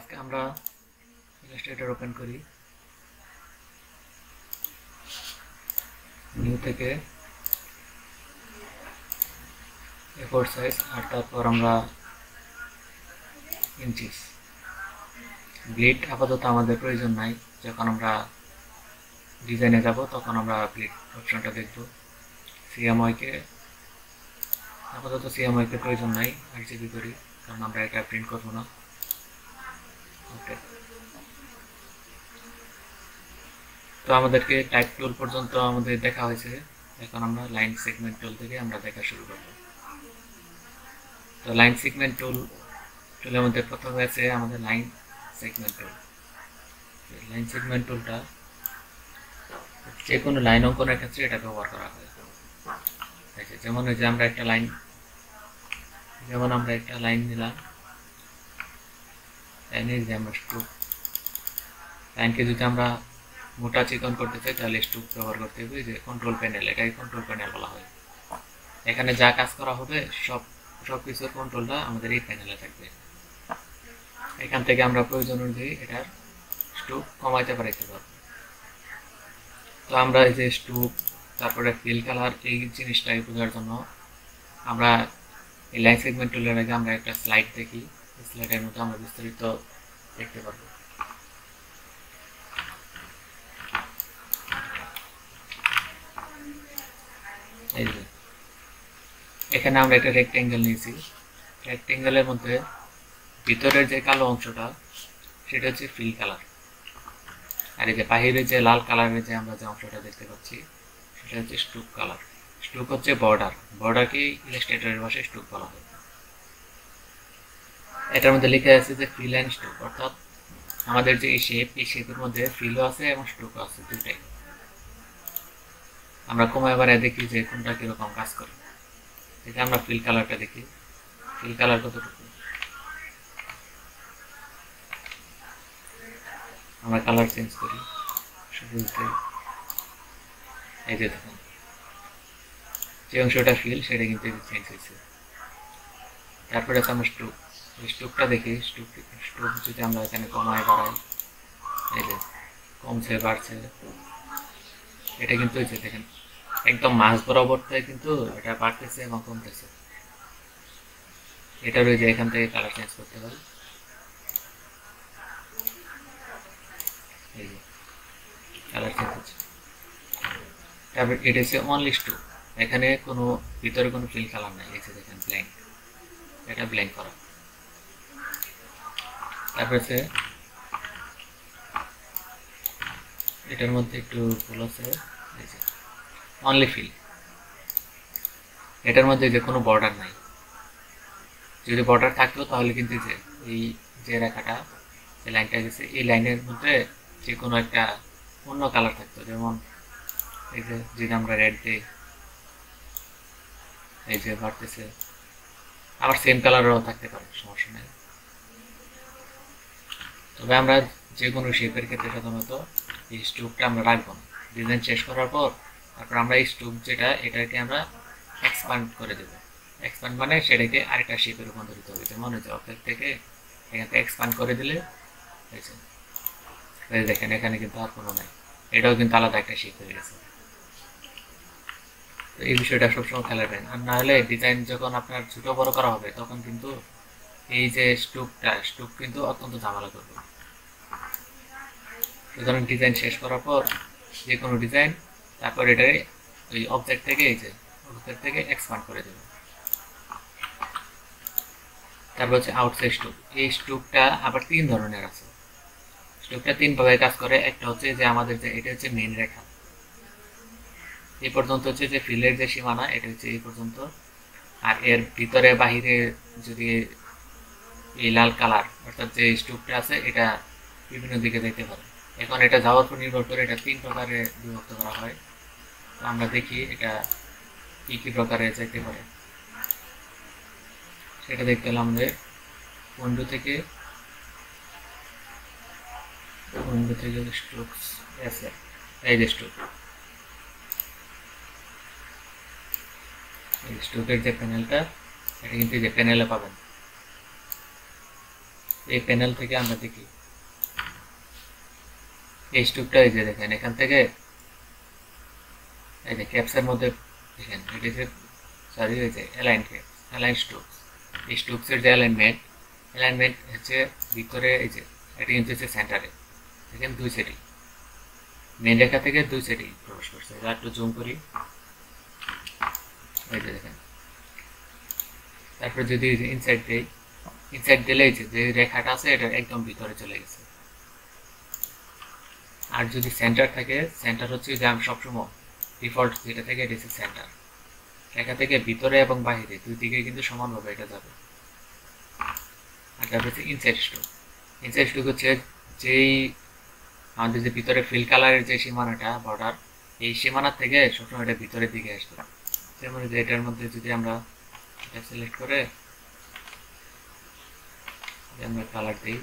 আজকে আমরা Illustrator open করি, নিউ থেকে A4 সাইজ, আর তারপর আমরা ইঞ্চিস। ব্লিড আপাতত আমাদের প্রয়োজন নাই, যখন আমরা ডিজাইনে যাব তখন আমরা ব্লিড অপশনটা দেখব। সিএমওয়াইকে আপাতত সিএমওয়াইকে প্রয়োজন নাই, আরজিবি করি, কারণ আমরা এটা প্রিন্ট করব না। ওকে, তো আমাদেরকে টাইপ টুল পর্যন্ত আমাদের দেখা হয়েছে। এখন আমরা লাইন সেগমেন্ট টুল থেকে আমরা দেখা শুরু করব। তো লাইন সেগমেন্ট টুলের মধ্যে প্রথমে আছে আমাদের লাইন সেগমেন্ট টুল। লাইন সেগমেন্ট টুলটা যে কোনো লাইন অঙ্কনের ক্ষেত্রে এটা ব্যবহার করা হয়। যেমন যে আমরা একটা লাইন নিলাম, লাইনের যে আমরা স্ট্রোক, লাইনকে যদি আমরা মোটা চিকন করতে চাই তাহলে স্ট্রোক ব্যবহার করতে হবে। যে কন্ট্রোল প্যানেল, এটাকে কন্ট্রোল প্যানেল বলা হয়। এখানে যা কাজ করা হবে সব কিছুর কন্ট্রোলটা আমাদের এই প্যানেলে থাকবে। এখান থেকে আমরা প্রয়োজন অনুযায়ী এটার স্ট্রোক কমাইতে পারতে পারবো। তো আমরা এই যে স্ট্রোক, তারপরে ফিল কালার, এই জিনিসটাই বোঝার জন্য আমরা এই লাইন সেগমেন্ট টুলের আগে আমরা একটা স্লাইড দেখি। স্লাইডের মধ্যে আমরা বিস্তারিত দেখতে পারবো। এই যে এখানে আমরা একটা রেক্টেঙ্গেল নিয়েছি। রেক্টেঙ্গেলের মধ্যে ভিতরের যে কালো অংশটা সেটা হচ্ছে ফিল কালার, আর এই যে বাহিরে যে লাল কালারের যে আমরা যে অংশটা দেখতে পাচ্ছি সেটা হচ্ছে স্ট্রোক কালার। স্ট্রোক হচ্ছে বর্ডারকে ইলাস্ট্রেটরের ভাষায় স্ট্রোক বলা হয়। এটার মধ্যে লেখা আছে যে ফিল অ্যান্ড স্ট্রোক, অর্থাৎ আমাদের যে এই শেপের মধ্যে ফিলও আছে এবং স্ট্রোকও আছে, দুটাই। আমরা কমায় বাড়ায় দেখি যে কোনটা কিরকম কাজ করে। এটা আমরা ফিল কালারটা দেখি, ফিল কালার কতটুকু। আমরা কালার চেঞ্জ করি শুরুতে। এই যে দেখুন, যে অংশটা ফিল সেটা কিন্তু চেঞ্জ হয়েছে। তারপরে আছে আমরা স্ট্রোকটা দেখি। স্ট্রোক যদি আমরা এখানে কমায় বাড়াই, এই যে কমছে বাড়ছে, এটা কিন্তু এই যে দেখেন একদম মাঝ বরাবর থেকে কিন্তু এটা বাড়তেছে এবং কমতেছে। এটা রয়েছে, এখান থেকে কালার চেঞ্জ করতে হবে। এই যে কালার চেঞ্জ হচ্ছে। তারপর এটা হচ্ছে অনলি স্ট্রোক, এখানে কোনো ভিতরে কোনো ফিল কালার নাই। এই যে দেখেন ব্ল্যাঙ্ক, এটা ব্ল্যাঙ্ক করা। তারপর হচ্ছে এটার মধ্যে একটু ভুল আছে, এই যে অনলি ফিল, এটার মধ্যে যে কোনো বর্ডার নাই। যদি বর্ডার থাকতো তাহলে কিন্তু এই যে রেখাটা, যে লাইনটা গেছে, এই লাইনের মধ্যে যে কোনো একটা অন্য কালার থাকতো। যেমন এই যে যদি আমরা রেড দিই, এই যে বাড়তেছে, আবার সেম কালারও থাকতে পারে, সমস্যা নেই। তবে আমরা যে কোনো শেপের ক্ষেত্রে সাধারণত এই স্ট্রোকটা আমরা রাখবো না। ডিজাইন শেষ করার পর তারপর আমরা এই স্ট্রোক যেটা, এটাকে আমরা এক্সপান্ড করে দেবো। এক্সপান্ড মানে সেটাকে আরেকটা শেপে রূপান্তরিত হবে। যেমন হচ্ছে অবজেক্ট থেকে এখানে এক্সপান্ড করে দিলে দেখেন এখানে কিন্তু আর কোনো নাই, এটাও কিন্তু আলাদা একটা শেপ হয়ে গেছে। তো এই বিষয়টা সবসময় খেয়াল রাখবেন। আর না হলে ডিজাইন যখন আপনার ছোট বড় করা হবে তখন কিন্তু এই যে স্ট্রোক কিন্তু অত্যন্ত ঝামেলা করবে। সুতরাং ডিজাইন শেষ করার পর যে কোনো ডিজাইন, তারপর এটাকে ওই অবজেক্ট থেকে এক্সপান্ড করে দেবে। তারপর হচ্ছে আউটসাইড স্ট্রোক। এই স্ট্রোকটা আবার তিন ধরনের আছে। স্ট্রোকটা তিন ভাবে কাজ করে। একটা হচ্ছে যে আমাদের যে এটা হচ্ছে মেইন রেখা, এই পর্যন্ত হচ্ছে যে ফিলের যে সীমানা, এটা হচ্ছে এই পর্যন্ত। আর এর ভিতরে বাহিরে যদি এই লাল কালার অর্থাৎ যে স্ট্রোকটা আছে, এটা বিভিন্ন দিকে যেতে পারে। এখন এটা যাওয়ার উপর নির্ভর করে এটা তিন প্রকারে বিভক্ত করা হয়। তো আমরা দেখি এটা কি কি প্রকারে যেতে পারে। সেটা দেখতে হলে আমাদের উইন্ডো থেকে স্ট্রোকস আছে, এই যে স্ট্রোকের যে প্যানেলটা, এটা কিন্তু যে প্যানেলে পাবেন। এই প্যানেল থেকে আমরা দেখি এই স্টুকটা, এই যে দেখেন এখান থেকে এই যে ক্যাপসের মধ্যে দেখেন এটা যে সরি এই যে অ্যালাইন স্টুকস, এই স্টুকসের যে অ্যালাইনমেন্ট হচ্ছে ভিতরে, এই যে এটা কিন্তু হচ্ছে সেন্টারে দেখেন 2 সেটি মেন রেখা থেকে 2 সেটি প্রবেশ করছে। এবার একটু জুম করি, এই যে দেখেন। তারপর যদি ইনসাইড দিলে এই যে রেখাটা আছে এটা একদম ভিতরে চলে গেছে। আর যদি সেন্টার থাকে, সেন্টার হচ্ছে যে আমি সবসময় ডিফল্ট যেটা থেকে এটা হচ্ছে সেন্টার, রেখা থেকে ভিতরে এবং বাইরে দুই দিকে কিন্তু সমানভাবে এটা যাবে। আর তারপর হচ্ছে ইনসাইড স্ট্রোক হচ্ছে যেই আমাদের যে ভিতরে ফিল কালারের যে সীমানাটা বর্ডার, এই সীমানার থেকে সবসময় এটা ভিতরের দিকে আসবে। যেমন যে এটার মধ্যে যদি আমরা এটা সিলেক্ট করে আমরা কালার দিই,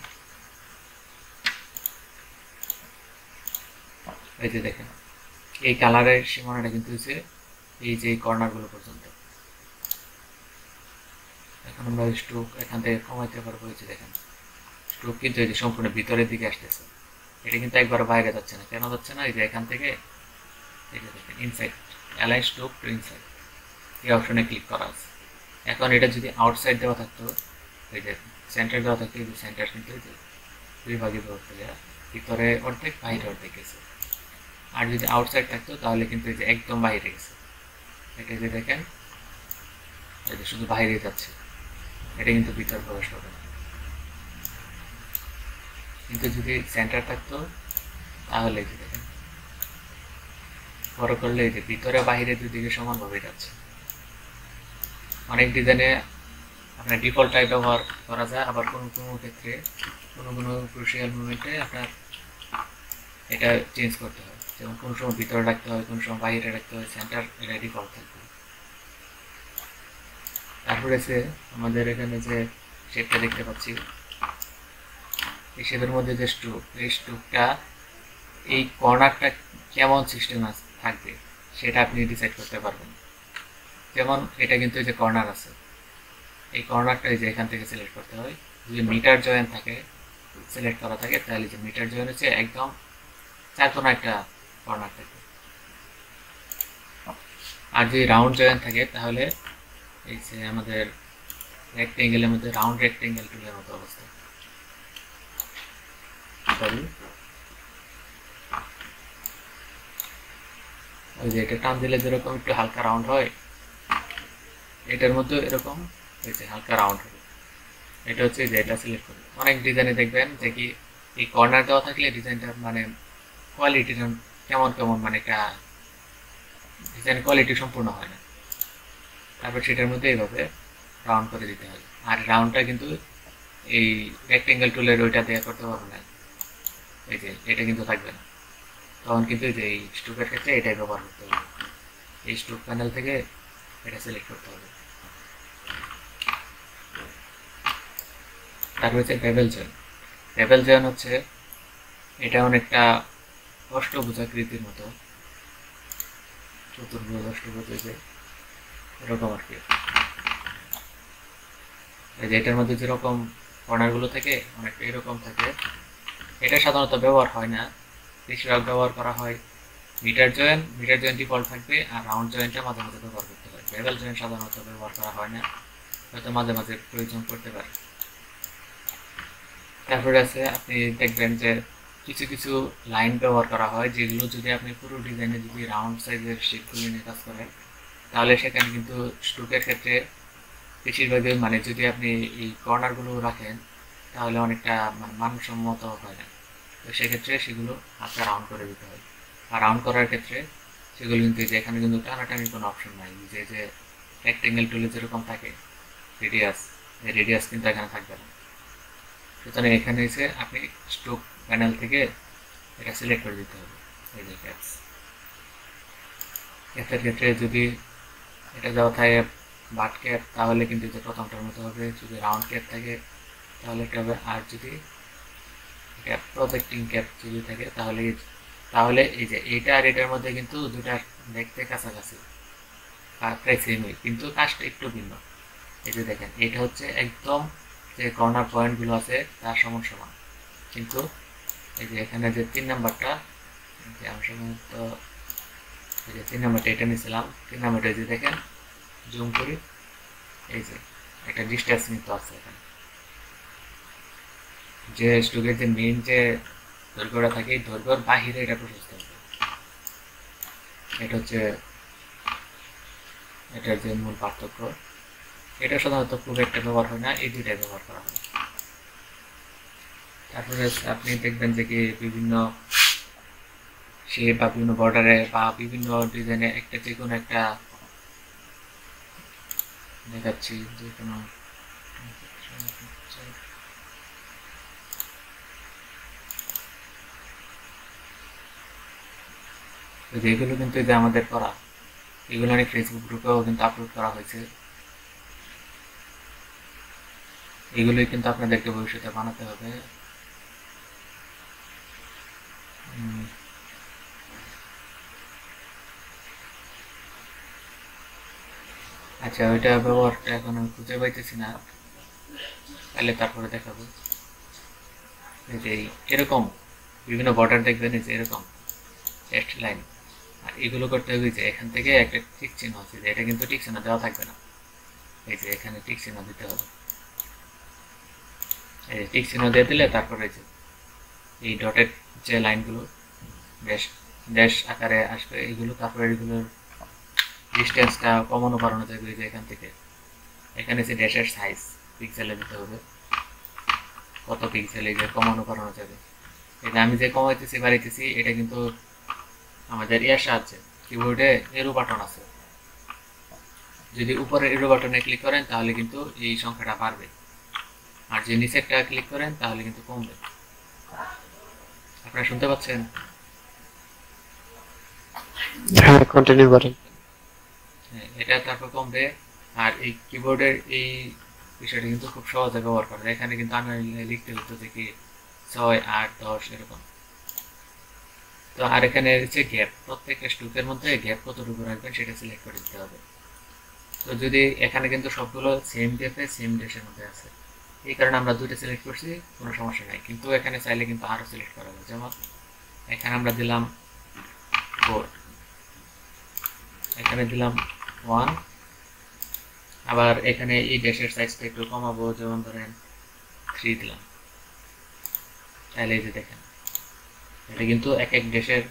এই যে দেখেন এই কালারের সীমানাটা কিন্তু হচ্ছে এই যে কর্নারগুলো পর্যন্ত। এখন আমরা স্ট্রোক এখান থেকে কমাইতে পারবো, এই যে দেখেন স্ট্রোক কিন্তু এই যে সম্পূর্ণ ভিতরের দিকে আসতেছে, এটা কিন্তু একবার বাইরে যাচ্ছে না। কেন যাচ্ছে না? এই যে এখান থেকে এই যে দেখেন inside, align stroke to inside, এই অপশনে ক্লিক করা আছে। এখন এটা যদি আউটসাইড দেওয়া থাকতো, এই যে সেন্টার দেওয়া থাকতো, এই যে সেন্টার কিন্তু এই যে দুই ভাগে বিভক্ত, ভিতরে অর্ধেক বাইরে অর্ধেক গেছে। আর যদি আউটসাইড থাকতো তাহলে কিন্তু এই যে একদম বাইরে গেছে, এটা যে দেখেন এই যে শুধু বাইরে যাচ্ছে, এটা কিন্তু ভিতরে প্রবেশ করবে না। কিন্তু যদি সেন্টার থাকতো তাহলে এই যে দেখেন বড় করলে এই যে ভিতরে বাইরে দুদিকে সমানভাবে যাচ্ছে। অনেক ডিজাইনে আপনার ডিফল্ট টাইপ ব্যবহার করা যায়, আবার কোনো কোনো ক্ষেত্রে কোনো ক্রুশিয়াল মুভমেন্টে আপনার এটা চেঞ্জ করতে হয়। যেমন কোনো সময় ভিতরে রাখতে হয়, কোনো সময় বাইরে রাখতে হয়, সেন্টার এটা ডিফল্ট থাকবে। তারপরে আছে আমাদের এখানে যে শেপটা দেখতে পাচ্ছি, এই শেপের মধ্যে যে স্ট্রোক, এই স্ট্রোকটা এই কর্নারটা কেমন সিস্টেম থাকবে সেটা আপনি ডিসাইড করতে পারবেন। যেমন এটা কিন্তু এই যে কর্নার আছে, এই কর্নারটা এই যে এখান থেকে সিলেক্ট করতে হয়। যদি মিটার জয়েন থাকে সিলেক্ট করা থাকে তাহলে যে মিটার জয়েন হচ্ছে একদম চারকোনা একটা কর্নার থাকে। আর যদি রাউন্ড জয়েন থাকে তাহলে এই যে আমাদের রেক্টেঙ্গেলের মধ্যে রাউন্ড রেক্টেঙ্গেল টুলের মতো অবস্থা। সরি, ওই যে এটা টান দিলে যেরকম একটু হালকা রাউন্ড হয়, এটার মধ্যে এরকম এই যে হালকা রাউন্ড হবে। এটা হচ্ছে যে এটা সিলেক্ট করবে। অনেক ডিজাইনে দেখবেন যে কি এই কর্নার দেওয়া থাকলে ডিজাইনটা মানে কোয়ালিটিটা কেমন কেমন মানে একটা ডিজাইন কোয়ালিটি সম্পূর্ণ হয় না। তারপর সেটার মধ্যে এইভাবে রাউন্ড করে দিতে হবে। আর রাউন্ডটা কিন্তু এই রেক্টেঙ্গেল টুলের ওইটা দিয়ে করতে পারবো না, এই যে এটা কিন্তু থাকবে না। তখন কিন্তু যে এই স্ট্রোকের ক্ষেত্রে এটাই ব্যবহার করতে হবে, এই স্ট্রোক প্যানেল থেকে এটা সিলেক্ট করতে হবে। তারপর হচ্ছে বেভেল জয়েন হচ্ছে এটা অনেকটা অষ্টভুজ আকৃতির মতো, চতুর্ভুজ অষ্টভুজ যে এরকম আর কি। এই যে এটার মধ্যে যেরকম কর্নারগুলো থাকে অনেকটা এরকম থাকে। এটা সাধারণত ব্যবহার হয় না, বেশিরভাগ ব্যবহার করা হয় মিটার জয়েন ডিফল্ট থাকবে, আর রাউন্ড জয়েনটা মাঝে মাঝে ব্যবহার করতে হয়। বেভেল জয়েন সাধারণত ব্যবহার করা হয় না, হয়তো মাঝে মাঝে প্রয়োজন করতে পারে। তারপরে আছে আপনি দেখবেন যে কিছু কিছু লাইন ব্যবহার করা হয় যেগুলো যদি আপনি পুরো ডিজাইনে যদি রাউন্ড সাইজের শেপগুলি নিয়ে কাজ করেন তাহলে সেখানে কিন্তু স্ট্রোকের ক্ষেত্রে বেশিরভাগই মানে যদি আপনি এই কর্নারগুলো রাখেন তাহলে অনেকটা মানে মানসম্মত হয় না। তো সেক্ষেত্রে সেগুলো হালকা রাউন্ড করে দিতে হয়। আর রাউন্ড করার ক্ষেত্রে সেগুলো কিন্তু যে এখানে কিন্তু টানাটানির কোনো অপশন নাই, যে যে রেক্টেঙ্গেল টুলে যেরকম থাকে রেডিয়াস কিন্তু এখানে থাকবে না। সুতরাং এখানে এসে আপনি স্ট্রোক প্যানেল থেকে এটা সিলেক্ট করে দিতে হবে। এই যে ক্যাপের ক্ষেত্রে যদি এটা দেওয়া থাকে বাট ক্যাপ তাহলে কিন্তু যে প্রথমটার মতো হবে, যদি রাউন্ড ক্যাপ থাকে তাহলে এটা হবে। আর যদি ক্যাপ প্রজেক্টিং ক্যাপ যদি থাকে তাহলে এই যে এইটা আর এটার মধ্যে কিন্তু দুটা দেখতে কাছাকাছি প্রায় সেমই, কিন্তু কাজটা একটু ভিন্ন। এই যে দেখেন এটা হচ্ছে একদম যে কর্নার পয়েন্টগুলো আছে তার সমান সমান। কিন্তু এই যে এখানে যে 3 নাম্বারটা, যে আমি সাধারণত এই যে 3 নাম্বারটা এটা নিয়েছিলাম, 3 নাম্বারটা যে দেখেন জুম করি, এই যে একটা ডিস্টেন্স কিন্তু আছে এখানে, যে স্ট্রোকের যে মেইন যে দৈর্ঘ্যটা থাকে এই দৈর্ঘ্যের বাহিরে এটা প্রশস্ত হবে। এটা হচ্ছে এটার যে মূল পার্থক্য। এটা সাধারণত খুব একটা ব্যবহার হয় না, এই দুইটাই ব্যবহার করা হয়। তারপরে আপনি দেখবেন যে কি বিভিন্ন শেপ বা বিভিন্ন বর্ডারে বা বিভিন্ন ডিজাইনে একটা যে কোনো একটা দেখাচ্ছি, যে কোনো যেগুলো কিন্তু যে আমাদের করা, এগুলো অনেক ফেসবুক গ্রুপেও কিন্তু আপলোড করা হয়েছে। এগুলোই কিন্তু আপনাদেরকে ভবিষ্যতে বানাতে হবে। আচ্ছা, ওইটা ব্যবহারটা এখন আমি খুঁজে পাইতেছি না, তাহলে তারপরে দেখাবো। এই যে এরকম বিভিন্ন বর্ডার দেখবেন, এই যে এরকম টেক্সট লাইন, আর এগুলো করতে হবে যে এখান থেকে একটা টিক চিহ্ন আছে, যে এটা কিন্তু টিক চিহ্ন দেওয়া থাকবে না, এই যে এখানে টিক চিহ্ন দিতে হবে। এই টিক চিহ্ন দিয়ে দিলে তারপরে যে এই ডটের যে লাইনগুলো ড্যাশ ড্যাশ আকারে আসবে এইগুলো, তারপরে এগুলোর ডিস্টেন্সটা কমানো বাড়ানো যাবে। যে এখান থেকে এখানে যে ড্যাশের সাইজ পিক্সেলে দিতে হবে, কত পিক্সেলে যে কমানো বাড়ানো যাবে। এটা আমি যে কমাইতেছি বাড়াইতেছি এটা কিন্তু আমাদের ইয়ার সাহায্যে, কিবোর্ডে এরো বাটন আছে, যদি উপরে এরো বাটনে ক্লিক করেন তাহলে কিন্তু এই সংখ্যাটা বাড়বে, আর যে নিচেরটা ক্লিক করেন তাহলে কিন্তু কমবে। আপনারা শুনতে পাচ্ছেন? হ্যাঁ, কন্টিনিউ করেন। এটা তারপর কমবে। আর এই কিবোর্ডের এই বিষয়টা কিন্তু খুব সহজে ব্যবহার করা যায়। এখানে কিন্তু আমি লিখতে হতো যে কি 6, 8, 10 এরকম। তো আর এখানে হচ্ছে গ্যাপ, প্রত্যেকটা স্ট্রোকের মধ্যে গ্যাপ কতটুকু রাখবেন সেটা সিলেক্ট করে দিতে হবে। তো যদি এখানে কিন্তু সবগুলো সেম গ্যাপে সেম ড্যাশের মধ্যে আছে, এই কারণে আমরা দুইটা সিলেক্ট করছি, কোনো সমস্যা নাই। কিন্তু এখানে চাইলে কিন্তু আরও সিলেক্ট করা যায়, যেমন এখানে আমরা দিলাম 4, এখানে দিলাম 1, আবার এখানে এই ড্যাশের সাইজটা একটু কমাবো, যেমন ধরেন 3 দিলাম, তাহলে এই যে দেখেন এটা কিন্তু এক এক ড্যাশের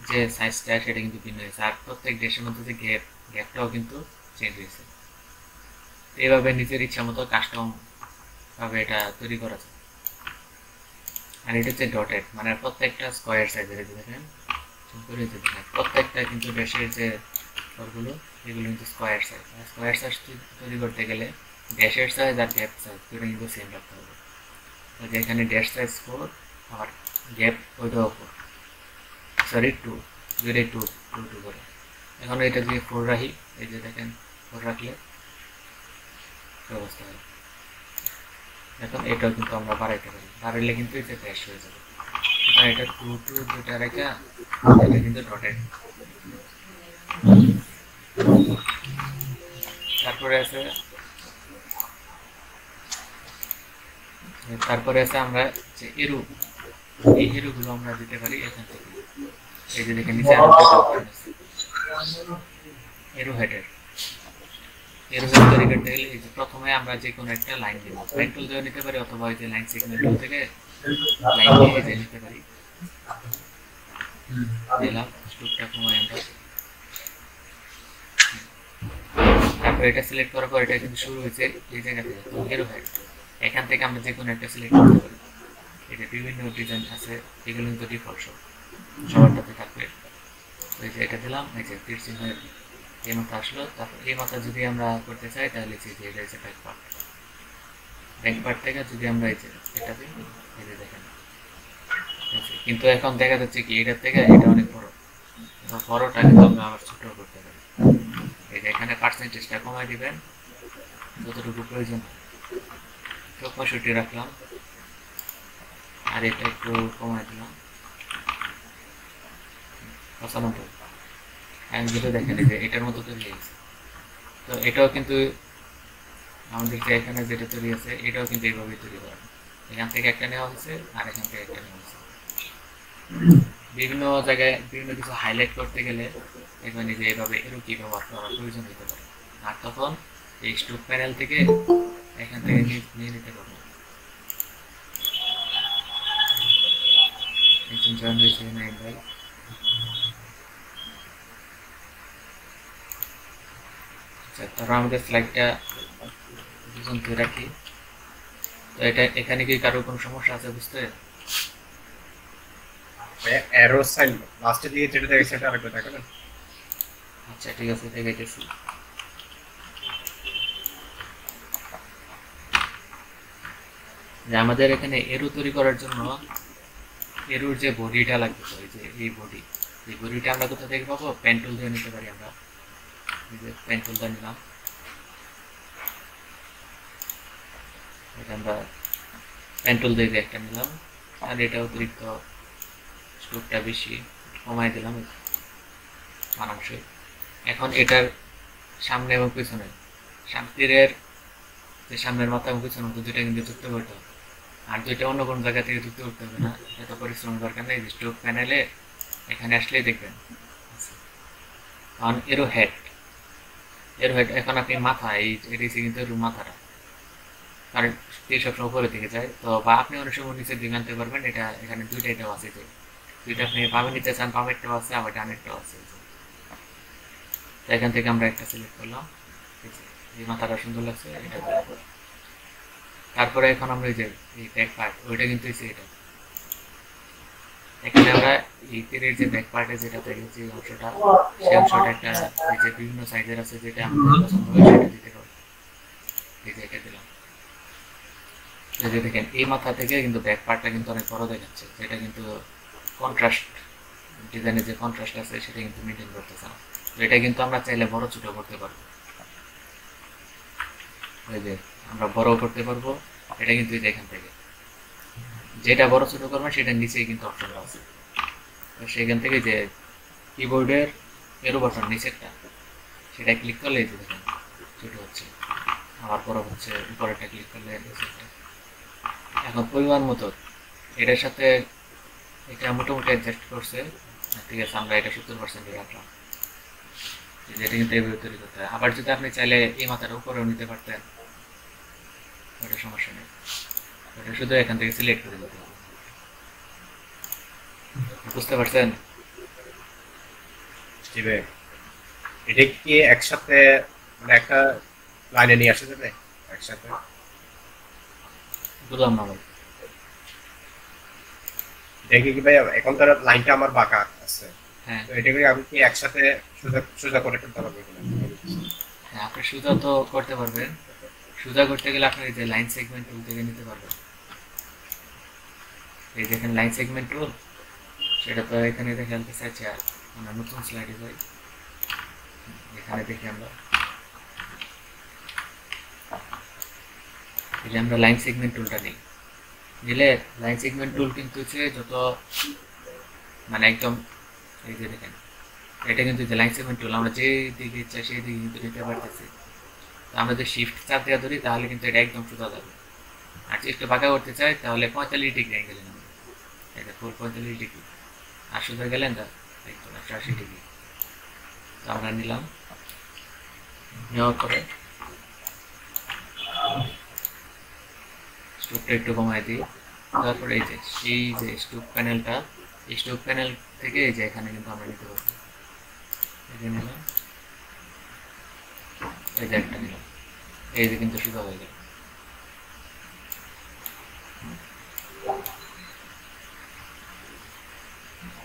যে সাইজটা সেটা কিন্তু ভিন্ন হয়েছে, আর প্রত্যেক ড্যাশের মধ্যে যে গ্যাপটাও কিন্তু চেঞ্জ হয়েছে। এইভাবে নিজের ইচ্ছা মতো কাস্টম ভাবে এটা তৈরি করা যায়। আর এটা হচ্ছে ডটেড, মানে প্রত্যেকটা স্কোয়ার সাইজের, দেখেন প্রত্যেকটা কিন্তু ড্যাশের যে ঘরগুলো এগুলো কিন্তু স্কোয়ার সাইজ। স্কোয়ার সাইজ তৈরি করতে গেলে ড্যাশের সাইজ আর গ্যাপ সাইজ দুটো কিন্তু সেম রাখতে হবে। যে এখানে ড্যাশ সাইজ 4 আর গ্যাপ ওইটাও 4, সরি 2, দুইটাই 2 2 করে। এখন এটা যদি 4 রাখি, এই যে দেখেন 4 রাখলে অবস্থা হয়। এখন এটাও কিন্তু আমরা বাড়াইতে পারি, বাড়াইলে কিন্তু এটা ড্যাশ হয়ে যাবে। এটা 2 2 দুইটা রেখা, এটা কিন্তু ডটেড। তারপরে আছে আমরা যে এরো, এই এরোগুলো আমরা দিতে পারি এখান থেকে। এই যে দেখেন নিচে আরো একটা অপশন আছে এরো হেডের। এরো হেড তৈরি করতে গেলে এই যে প্রথমে আমরা যে কোনো একটা লাইন দিব, লাইন টুল দিয়ে নিতে পারি, অথবা এই যে লাইন সিগন্যাল টুল থেকে লাইন দিয়ে নিতে পারি। দিলাম স্ট্রোকটা কমাই আমরা। তারপর এটা সিলেক্ট করার পর এটা কিন্তু শুরু হয়েছে এই জায়গা থেকে, এরো হেড। এখান থেকে আমরা যে কোনো একটা সিলেক্ট করতে পারি। এই যে বিভিন্ন ডিজাইন আছে, এগুলো কিন্তু ডিফল্ট সবারটাতে থাকবে। এই যে এটা দিলাম, এই যে তীর চিহ্ন এই মাথা আসলো। তারপর এই মাথা যদি আমরা করতে চাই তাহলে যে এটা হচ্ছে ব্যাক পার্ট, ব্যাক পার্ট থেকে যদি আমরা এই যে এটা দিই, এই যে দেখেন কিন্তু এখন দেখা যাচ্ছে কি এটার থেকে এটা অনেক বড়, বড়টা কিন্তু আমরা আবার ছোট করতে পারি। এই যে এখানে পার্সেন্টেজটা কমাই দিবেন যতটুকু প্রয়োজন, 65 রাখলাম, আর এটা একটু কমাই দিলাম 95। আমি যেটা দেখেন যে এটার মতো তৈরি হয়েছে। তো এটাও কিন্তু আমাদের যে এখানে যেটা তৈরি আছে এটাও কিন্তু এইভাবেই তৈরি করা, এখান থেকে একটা নেওয়া হয়েছে আর এখান থেকে একটা নেওয়া হয়েছে। বিভিন্ন জায়গায় বিভিন্ন কিছু হাইলাইট করতে গেলে দেখবেন যে এইভাবে এরও কি ব্যবহার করার প্রয়োজন হতে পারে, আর তখন এই স্টোক প্যানেল থেকে এখান থেকে নিয়ে নিতে পারবো। একজন জয়েন হয়েছে নাইম ভাই। আচ্ছা, তারপর আমাদের স্লাইডটা দুজন ধরে রাখি। তো এটা এখানে কি কারো কোনো সমস্যা আছে বুঝতে? অ্যারো সাইন লাস্টের দিকে যেটা দেখে সেটা আরেকবার দেখাবেন। আচ্ছা ঠিক আছে, দেখাইতেছি। যে আমাদের এখানে এরো তৈরি করার জন্য এরোর যে বডিটা লাগবে, এই যে এই বডি, এই বডিটা আমরা কোথা থেকে পাবো? পেন টুল দিয়ে নিতে পারি আমরা। এই যে পেন টুলটা নিলাম, এটা আমরা পেন টুল দিয়ে একটা নিলাম, আর এটা অতিরিক্ত স্ট্রোকটা বেশি কমাই দিলাম মানানসই। এখন এটার সামনে এবং পিছনে তীরের যে সামনের মাথা এবং পিছনের মতো দুইটা কিন্তু যুক্ত করতে হবে, আর দুইটা অন্য কোনো জায়গা থেকে যুক্ত করতে হবে না, এত পরিশ্রম দরকার নেই। স্ট্রোক প্যানেলে এখানে আসলেই দেখবেন। কারণ এরো হেড এখন আপনি মাথা এই এটিসি কিন্তু এর মাথাটা, কারণ তীর সবসময় উপরে থেকে যায়, তো বা আপনি অনেক সময় নিচের দিকে আনতে পারবেন। এটা এখানে দুইটাইটাও আছে, যে দুইটা আপনি বামে নিতে চান, বামেরটাও আছে আবার ডানেরটাও আছে। তো এখান থেকে আমরা একটা সিলেক্ট করলাম, এই মাথাটা সুন্দর লাগছে এটা। তারপরে এখন আমরা এই যে এই ব্যাক পার্ট, ওইটা কিন্তু এটা এখানে আমরা এই তীরের যে ব্যাক পার্টে যেটা তৈরি যে অংশটা, সেই অংশটা একটা এই যে বিভিন্ন সাইজের আছে, যেটা আমাদের পছন্দ হয় সেটা দিতে হবে। এই যে এটা দিলাম। এই যে দেখেন এই মাথা থেকে কিন্তু ব্যাক পার্টটা কিন্তু অনেক বড় দেখাচ্ছে, যেটা কিন্তু কন্ট্রাস্ট ডিজাইনের যে কন্ট্রাস্ট আছে সেটা কিন্তু মেনটেন করতেছে না। এটা কিন্তু আমরা চাইলে বড় ছোট করতে পারবো, এই যে আমরা বড় করতে পারবো। এটা কিন্তু এখান থেকে যেটা বড় ছোট করবেন সেটার নিচেই কিন্তু অপশনটা আছে। তো সেখান থেকে যে কিবোর্ডের এরো বাটন নিচেরটা, সেটা ক্লিক করলে এই যে দেখেন ছোট হচ্ছে, আবার বড় হচ্ছে, উপরেরটা ক্লিক করলে নিচেরটা। এখন পরিমাণ মতো এটার সাথে এটা মোটামুটি অ্যাডজাস্ট করছে, ঠিক আছে। আমরা এটা 70% রাখলাম, যেটা কিন্তু এইভাবে তৈরি করতে হয়। আবার যদি আপনি চাইলে এই মাথাটা উপরেও নিতে পারতেন, ওটা সমস্যা নেই, ওটা শুধু এখান থেকে সিলেক্ট করে দিতে হবে। বুঝতে পারছেন? এটা কি একসাথে মানে একটা লাইনে নিয়ে আসা যাবে একসাথে? বুঝলাম না ভাই। দেখি কি ভাই, এখন তার লাইনটা আমার বাঁকা আছে, হ্যাঁ তো এটাকে আমি কি একসাথে সোজা সোজা করে ফেলতে পারবো কিনা? হ্যাঁ, আপনি সোজা তো করতে পারবেন। সোজা করতে গেলে আপনি এই যে লাইন সেগমেন্ট টুল থেকে নিতে পারবেন। এই দেখেন লাইন সেগমেন্ট টুল, সেটা তো এখানে দেখে আনতে চাইছি। আর আমরা নতুন স্লাইডে যাই, এখানে দেখি আমরা এই যে আমরা লাইন সেগমেন্ট টুলটা নিই, নিলে লাইন সেগমেন্ট টুল কিন্তু হচ্ছে যত মানে একদম এই যে দেখেন এটা কিন্তু যে লাইন সেগমেন্ট টুল, আমরা যে দিকে চাই সেই দিকে কিন্তু নিতে পারতেছি। তো আমরা যদি শিফট চাপ দেওয়া ধরি তাহলে কিন্তু এটা একদম সোজা যাবে, আর যদি একটু বাঁকা করতে চাই তাহলে 45 ডিগ্রি অ্যাঙ্গেলে নেব, এটা ফুল 45 ডিগ্রি। আর সোজা গেলেন না একদম 180 ডিগ্রি। তো আমরা নিলাম, নেওয়ার পরে স্টোকটা একটু কমাই দিই। তারপরে এই যে এই যে স্টোক প্যানেলটা, এই স্টোক প্যানেল থেকে এই যে এখানে কিন্তু আমরা নিতে পারবো। এই যে নিলাম, এই যে একটা নিলাম, এই যে কিন্তু সোজা হয়ে গেল।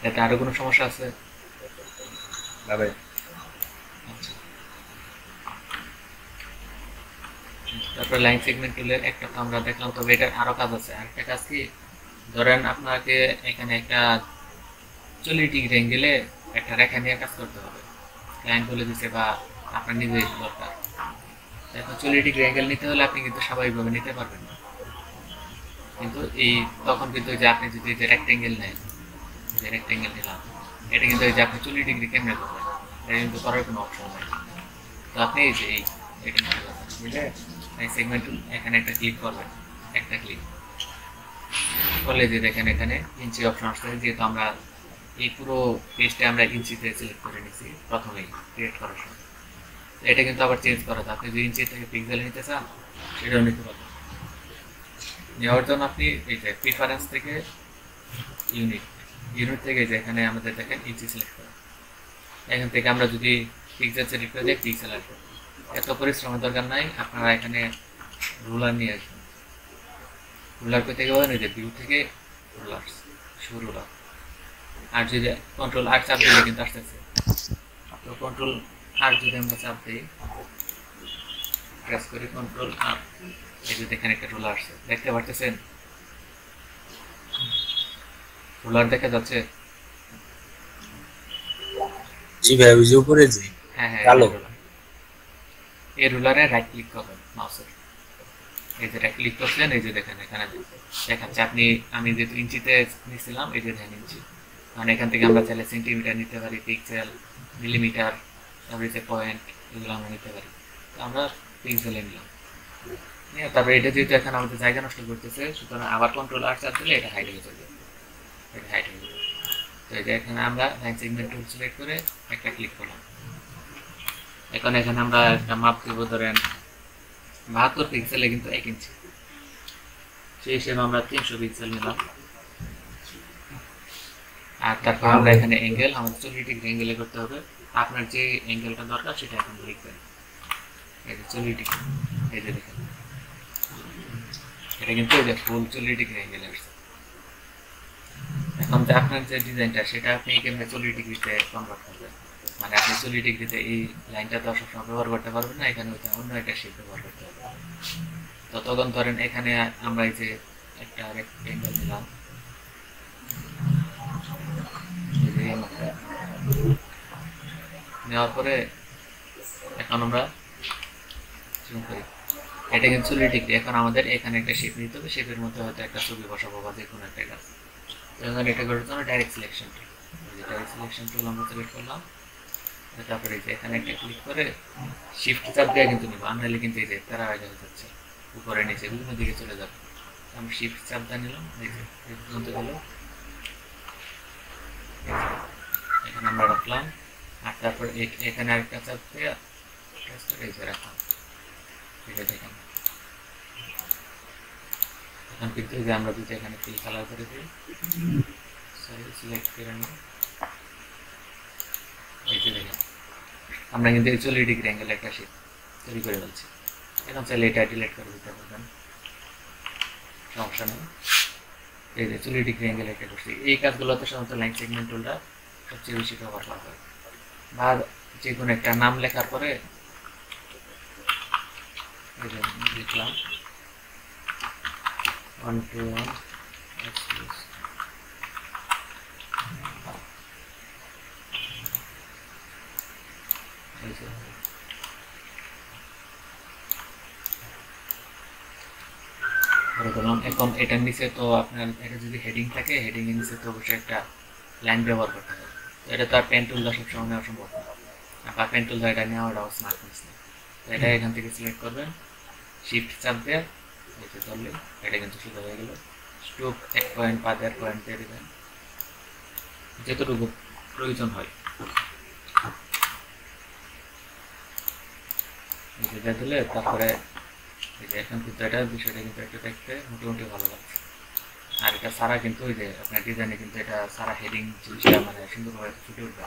এতে আরো কোনো সমস্যা আছে? না ভাই। আচ্ছা, তারপরে লাইন সেগমেন্ট টুলের একটা তো আমরা দেখলাম, তবে এটার আরো কাজ আছে। আরেকটা কাজ কি, ধরেন আপনাকে এখানে একটা 40 ডিগ্রি অ্যাঙ্গেলে একটা রেখা নিয়ে কাজ করতে হবে, ক্লায়েন্ট বলে দিচ্ছে বা আপনার নিজের দরকার। এখন 40 ডিগ্রি অ্যাঙ্গেল নিতে হলে আপনি কিন্তু স্বাভাবিকভাবে নিতে পারবেন না, কিন্তু এই তখন কিন্তু যে আপনি যদি যে রেক্টেঙ্গেল নেন, যে রেক্টেঙ্গেল নিলাম, এটা কিন্তু এই যে আপনি 40 ডিগ্রি কেমনে করবেন, এটা কিন্তু করার কোনো অপশন নেই। তো আপনি এই যে এটা নিতে পারবেন, বুঝলে? এই সেগমেন্ট টুল এখানে একটা ক্লিক করবেন, একটা ক্লিক করলে যে দেখেন এখানে ইঞ্চি অপশন আসছে, যেহেতু আমরা এই পুরো পেজটা আমরা ইঞ্চিতে সিলেক্ট করে নিছি প্রথমেই ক্রিয়েট করার সময়। এটা কিন্তু আবার চেঞ্জ করা যায়, আপনি যে ইঞ্চি থেকে পিক্সেল নিতে চান সেটাও নিতে পারবেন। নেওয়ার জন্য আপনি এই যে প্রিফারেন্স থেকে ইউনিট থেকে যে এখানে আমাদের দেখেন ইঞ্চি সিলেক্ট করা, এখান থেকে আমরা যদি পিক্সেল সিলেক্ট করে দিই পিক্সেল আসবে। এত পরিশ্রমের দরকার নাই, আপনারা এখানে রুলার নিয়ে আসবেন। রুলার করতে গেলে এই যে ভিউ থেকে রুলার শো রুলার, আর যদি কন্ট্রোল আর চাপ দিলে কিন্তু আসতেছে। তো কন্ট্রোল আর যদি আমরা চাপ দিই, প্রেস করি কন্ট্রোল আর, এই যে দেখেন একটা রুলার আসছে, দেখতে পারতেছেন রুলার দেখা যাচ্ছে? জি ভাই, ওই যে উপরে যে হ্যাঁ হ্যাঁ, কালো। এই রুলারে রাইট ক্লিক করবেন মাউসের, এই যে রাইট ক্লিক করছেন, এই যে দেখেন এখানে দেখাচ্ছে আপনি, আমি যেহেতু ইঞ্চিতে নিয়েছিলাম এই যে দেখেন ইঞ্চি, কারণ এখান থেকে আমরা চাইলে সেন্টিমিটার নিতে পারি, পিক্সেল, মিলিমিটার, তারপরে যে পয়েন্ট, এগুলো আমরা নিতে পারি। তো আমরা পিক্সেলে নিলাম, তারপরে এটা যেহেতু এখন আমাদের জায়গা নষ্ট করতেছে, সুতরাং আবার কন্ট্রোল আর চাপ দিলে এটা হাইড হয়ে যাবে, এটা হাইড হয়ে যাবে। তো এটা এখানে আমরা লাইন সেগমেন্ট টুল সিলেক্ট করে একটা ক্লিক করলাম। এখন এখানে আমরা একটা মাপ দেবো, ধরেন 72 পিক্সেলে কিন্তু 1 ইঞ্চি, সেই হিসেবে আমরা 300 পিক্সেল নিলাম। আর তারপর আমরা এখানে অ্যাঙ্গেল, আমাদের 40 ডিগ্রি অ্যাঙ্গেলে করতে হবে। আপনার যে অ্যাঙ্গেলটা দরকার সেটা এখন লিখবেন, এই যে 40 ডিগ্রি, এই যে দেখেন এটা কিন্তু এই যে ফুল 40 ডিগ্রি অ্যাঙ্গেলে আসছে। এখন যে আপনার যে ডিজাইনটা সেটা আপনি কেমনে 40 ডিগ্রিতে কনভার্ট করবেন, মানে আপনি 40 ডিগ্রিতে এই লাইনটা তো সবসময় ব্যবহার করতে পারবেন না, এখানে হয়তো অন্য একটা শেপ ব্যবহার করতে হবে। তো তখন ধরেন এখানে আমরা এই যে একটা রেক্টেঙ্গেল নিলাম, নেওয়ার পরে এখন আমরা এটা কিন্তু 40 ডিগ্রি। এখন আমাদের এখানে একটা শেপ নিতে হবে, শেপের মধ্যে হয়তো একটা ছবি বসাবো বা যে কোনো একটা গাছ। এখন এটা করার জন্য direct selection tool, direct selection tool আমরা সিলেক্ট করলাম। তারপরে এই যে এখানে একটা ক্লিক করে শিফট চাপ দিয়ে কিন্তু নিব, আনলে কিন্তু এই যে তারা হয়ে যাচ্ছে উপরে নিচে বিভিন্ন দিকে চলে যাবে। আমি শিফট চাপ দিয়ে নিলাম, এই যে এই পর্যন্ত গেল, এখানে আমরা রাখলাম। আর তারপর এখানে আরেকটা চাপ দিয়ে এই যে রাখলাম, এটা দেখেন এখন কিন্তু যে আমরা যদি এখানে ফিল কালার করে দিই, সরি সিলেক্ট করে নিই, এই যে দেখেন আমরা কিন্তু 40 ডিগ্রি অ্যাঙ্গেল একটা শেপ তৈরি করে ফেলছি। এখন চাইলে এটা ডিলিট করে দিতে পারবেন, সমস্যা নেই। এই যে 40 ডিগ্রি অ্যাঙ্গেল একটা করছি। এই কাজগুলোতে সাধারণত লাইন সেগমেন্ট টুলটা সবচেয়ে বেশি ব্যবহার করা হয়। বা যে কোনো একটা নাম লেখার পরে লিখলাম 121 এখন এটার নিচে তো আপনার এটা যদি হেডিং থাকে, হেডিং এর নিচে তো অবশ্যই একটা লাইন ব্যবহার করতে হবে। তো এটা তো আর পেন টুল দ্বারা সবসময় নেওয়া সম্ভব না, বা পেন টুল দ্বারা এটা নেওয়াটাও স্মার্টনেস না। তো এটা এখান থেকে সিলেক্ট করবেন, শিফট চাপ দিয়ে নিচে ধরলে এটা কিন্তু সোজা হয়ে গেল। স্ট্রোক 1 পয়েন্ট বা 1.5 পয়েন্ট দিয়ে দেবেন, যেতটুকু প্রয়োজন হয় দিয়ে দিলে। তারপরে এখন কিন্তু এটা বিষয়টা কিন্তু একটু দেখতে মোটামুটি ভালো লাগছে। আর এটা সারা কিন্তু ওই যে আপনার ডিজাইনে কিন্তু এটা সারা হেডিং জিনিসটা মানে সুন্দরভাবে ফুটে উঠবে।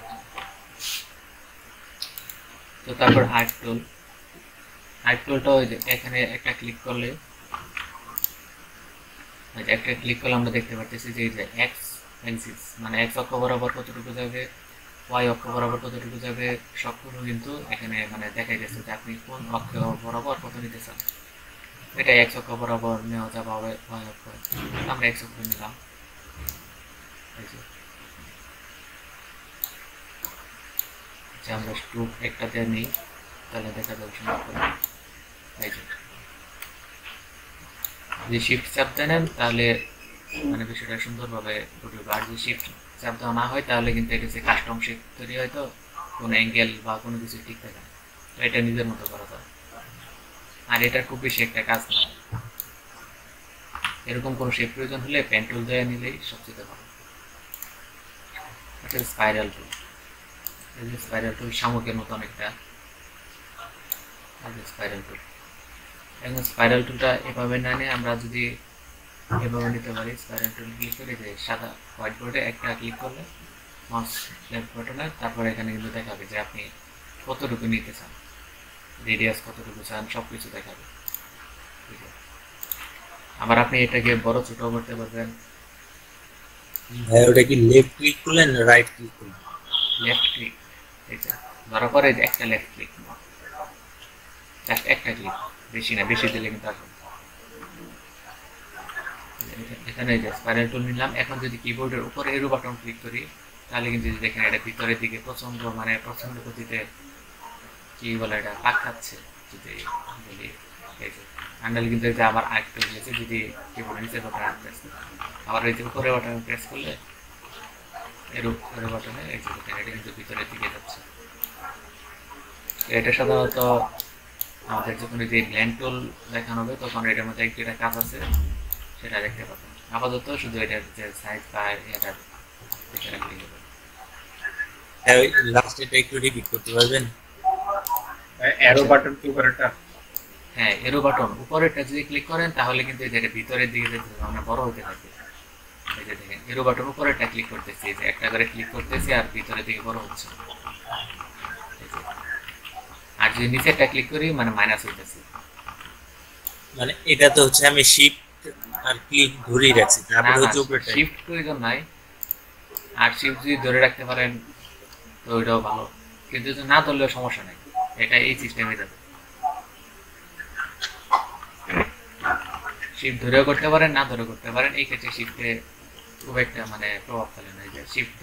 তো তারপর আর্ট টুলটা ওই যে এখানে একটা ক্লিক করলে, একটা ক্লিক করলে আমরা দেখতে পাচ্ছি যে এই যে এক্স অ্যাক্সিস মানে এক্স অক্ষ বরাবর কতটুকু যাবে, ওয়াই অক্ষ বরাবর কতটুকু যাবে, সবগুলো কিন্তু এখানে মানে দেখা যাচ্ছে যে আপনি কোন অক্ষ বরাবর কত নিতে চান। এটা এক্স অক্ষ বরাবর নেওয়া যাবে, ওয়াই অক্ষ আমরা এক্স অক্ষ নিলাম। আমরা স্ট্রোক একটা দিয়ে নিই, তাহলে দেখা যাবে সুন্দর করে। যদি শিফট চাপ দেন তাহলে মানে বিষয়টা সুন্দরভাবে ফুটবে। আর যদি শিফট চাপ দেওয়া না হয় তাহলে কিন্তু এটা যে কাস্টম শেপ তৈরি হয়তো কোনো অ্যাঙ্গেল বা কোনো কিছু ঠিক থাকে না। তো এটা নিজের মতো করা যায়। আর এটা খুব বেশি একটা কাজ না। এরকম কোনো শেপ প্রয়োজন হলে পেন টুল দিয়ে নিলেই সবচেয়ে ভালো। এটা স্পাইরাল টুল। এই যে স্পাইরাল টুল শামুকের মতো অনেকটা। এই যে স্পাইরাল টুল। এখন স্পাইরাল টুলটা এভাবে না নিয়ে আমরা যদি এভাবে নিতে পারি, স্পাইরাল টুল ক্লিক করে যে সাদা হোয়াইট বোর্ডে একটা ক্লিক করলে মাউস লেফট বাটনে, তারপরে এখানে কিন্তু দেখাবে যে আপনি কতটুকু নিতে চান, রেডিয়াস কতটুকু চান, সব কিছু দেখাবে। ঠিক আছে, আবার আপনি এটাকে বড় ছোট করতে পারবেন। ভাই ওটা কি লেফট ক্লিক করলেন না রাইট ক্লিক করলেন? লেফট ক্লিক, এই যে ধরার পরে একটা লেফট ক্লিক, জাস্ট একটা ক্লিক, বেশি না, বেশি দিলে কিন্তু আসবে। এখানে যে স্পাইরাল টুল নিলাম। এখন যদি কিবোর্ডের উপরে এরো বাটন ক্লিক করি তাহলে কিন্তু দেখেন এটা ভিতরের দিকে প্রচন্ড গতিতে কি বলে এটা পাক খাচ্ছে। যদি বলি এই যে হ্যান্ডেল কিন্তু এই যে আবার আরেকটু হয়েছে, যদি কিবোর্ডের নিচে বাটন প্রেস করি, আবার এই যে উপরে বাটন প্রেস করলে এর উপরে বাটনে এই যে দেখেন এটা কিন্তু ভিতরের দিকে যাচ্ছে। এটা সাধারণত আমাদের যখন যে ব্লেন্ড টুল দেখানো হবে তখন এটার মধ্যে একটা কাজ আছে সেটা দেখতে পাবেন। আপাতত শুধু এটার যে সাইজ বা এটা দেখে রাখলেই হবে। হ্যাঁ ওই লাস্টেটা একটু রিপিট করতে পারবেন? অ্যারো বাটন কি উপরেরটা? হ্যাঁ, এরো বাটন উপরেরটা যদি ক্লিক করেন তাহলে কিন্তু এটা ভিতরের দিকে যেতে মানে বড় হতে থাকে। এই যে দেখেন এরো বাটন উপরেরটা ক্লিক করতেছি, যে একটা করে ক্লিক করতেছি আর ভিতরের দিকে বড় হচ্ছে। আর যদি নিচেরটা ক্লিক করি মানে মাইনাস হইতেছে। মানে এটা তো হচ্ছে আমি শিফট আর ক্লিক ধরেই রাখছি, তারপরে হচ্ছে উপরেটা। শিফট প্রয়োজন নাই, আর শিফট যদি ধরে রাখতে পারেন তো ওইটাও ভালো, কিন্তু যদি না ধরলেও সমস্যা নেই, এটা এই সিস্টেমে যাবে। শিফট ধরেও করতে পারেন, না ধরেও করতে পারেন। এই ক্ষেত্রে শিফটে খুব একটা মানে প্রভাব ফেলে না, যে শিফট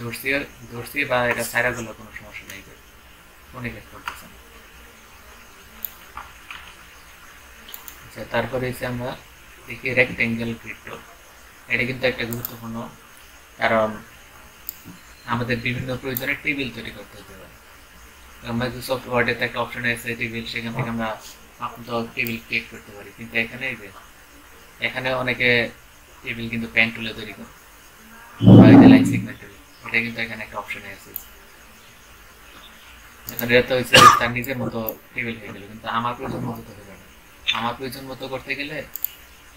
ধরছি বা এটা ছাড়া গেলেও কোনো সমস্যা নেই, কোন ক্ষেত্রে করতেছে না। আচ্ছা, তারপরে এসে আমরা দেখি রেক্টেঙ্গেল গ্রিড টুল। এটা কিন্তু একটা গুরুত্বপূর্ণ, কারণ আমাদের বিভিন্ন প্রয়োজনে টেবিল তৈরি করতে হতে পারে। মাইক্রোসফট ওয়ার্ডে তো একটা অপশন আছে টেবিল, সেখান থেকে আমরা তো টেবিল ক্রিয়েট করতে পারি। কিন্তু এখানে অনেকে টেবিল কিন্তু পেন টুলে তৈরি করে, লাইন সেগমেন্ট টুল, এটা কিন্তু এখানে একটা অপশনে আছে। এখানে এটা তো হচ্ছে তার নিজের মতো টেবিল হয়ে গেল, কিন্তু আমার প্রয়োজন মতো তো হবে না। আমার প্রয়োজন মতো করতে গেলে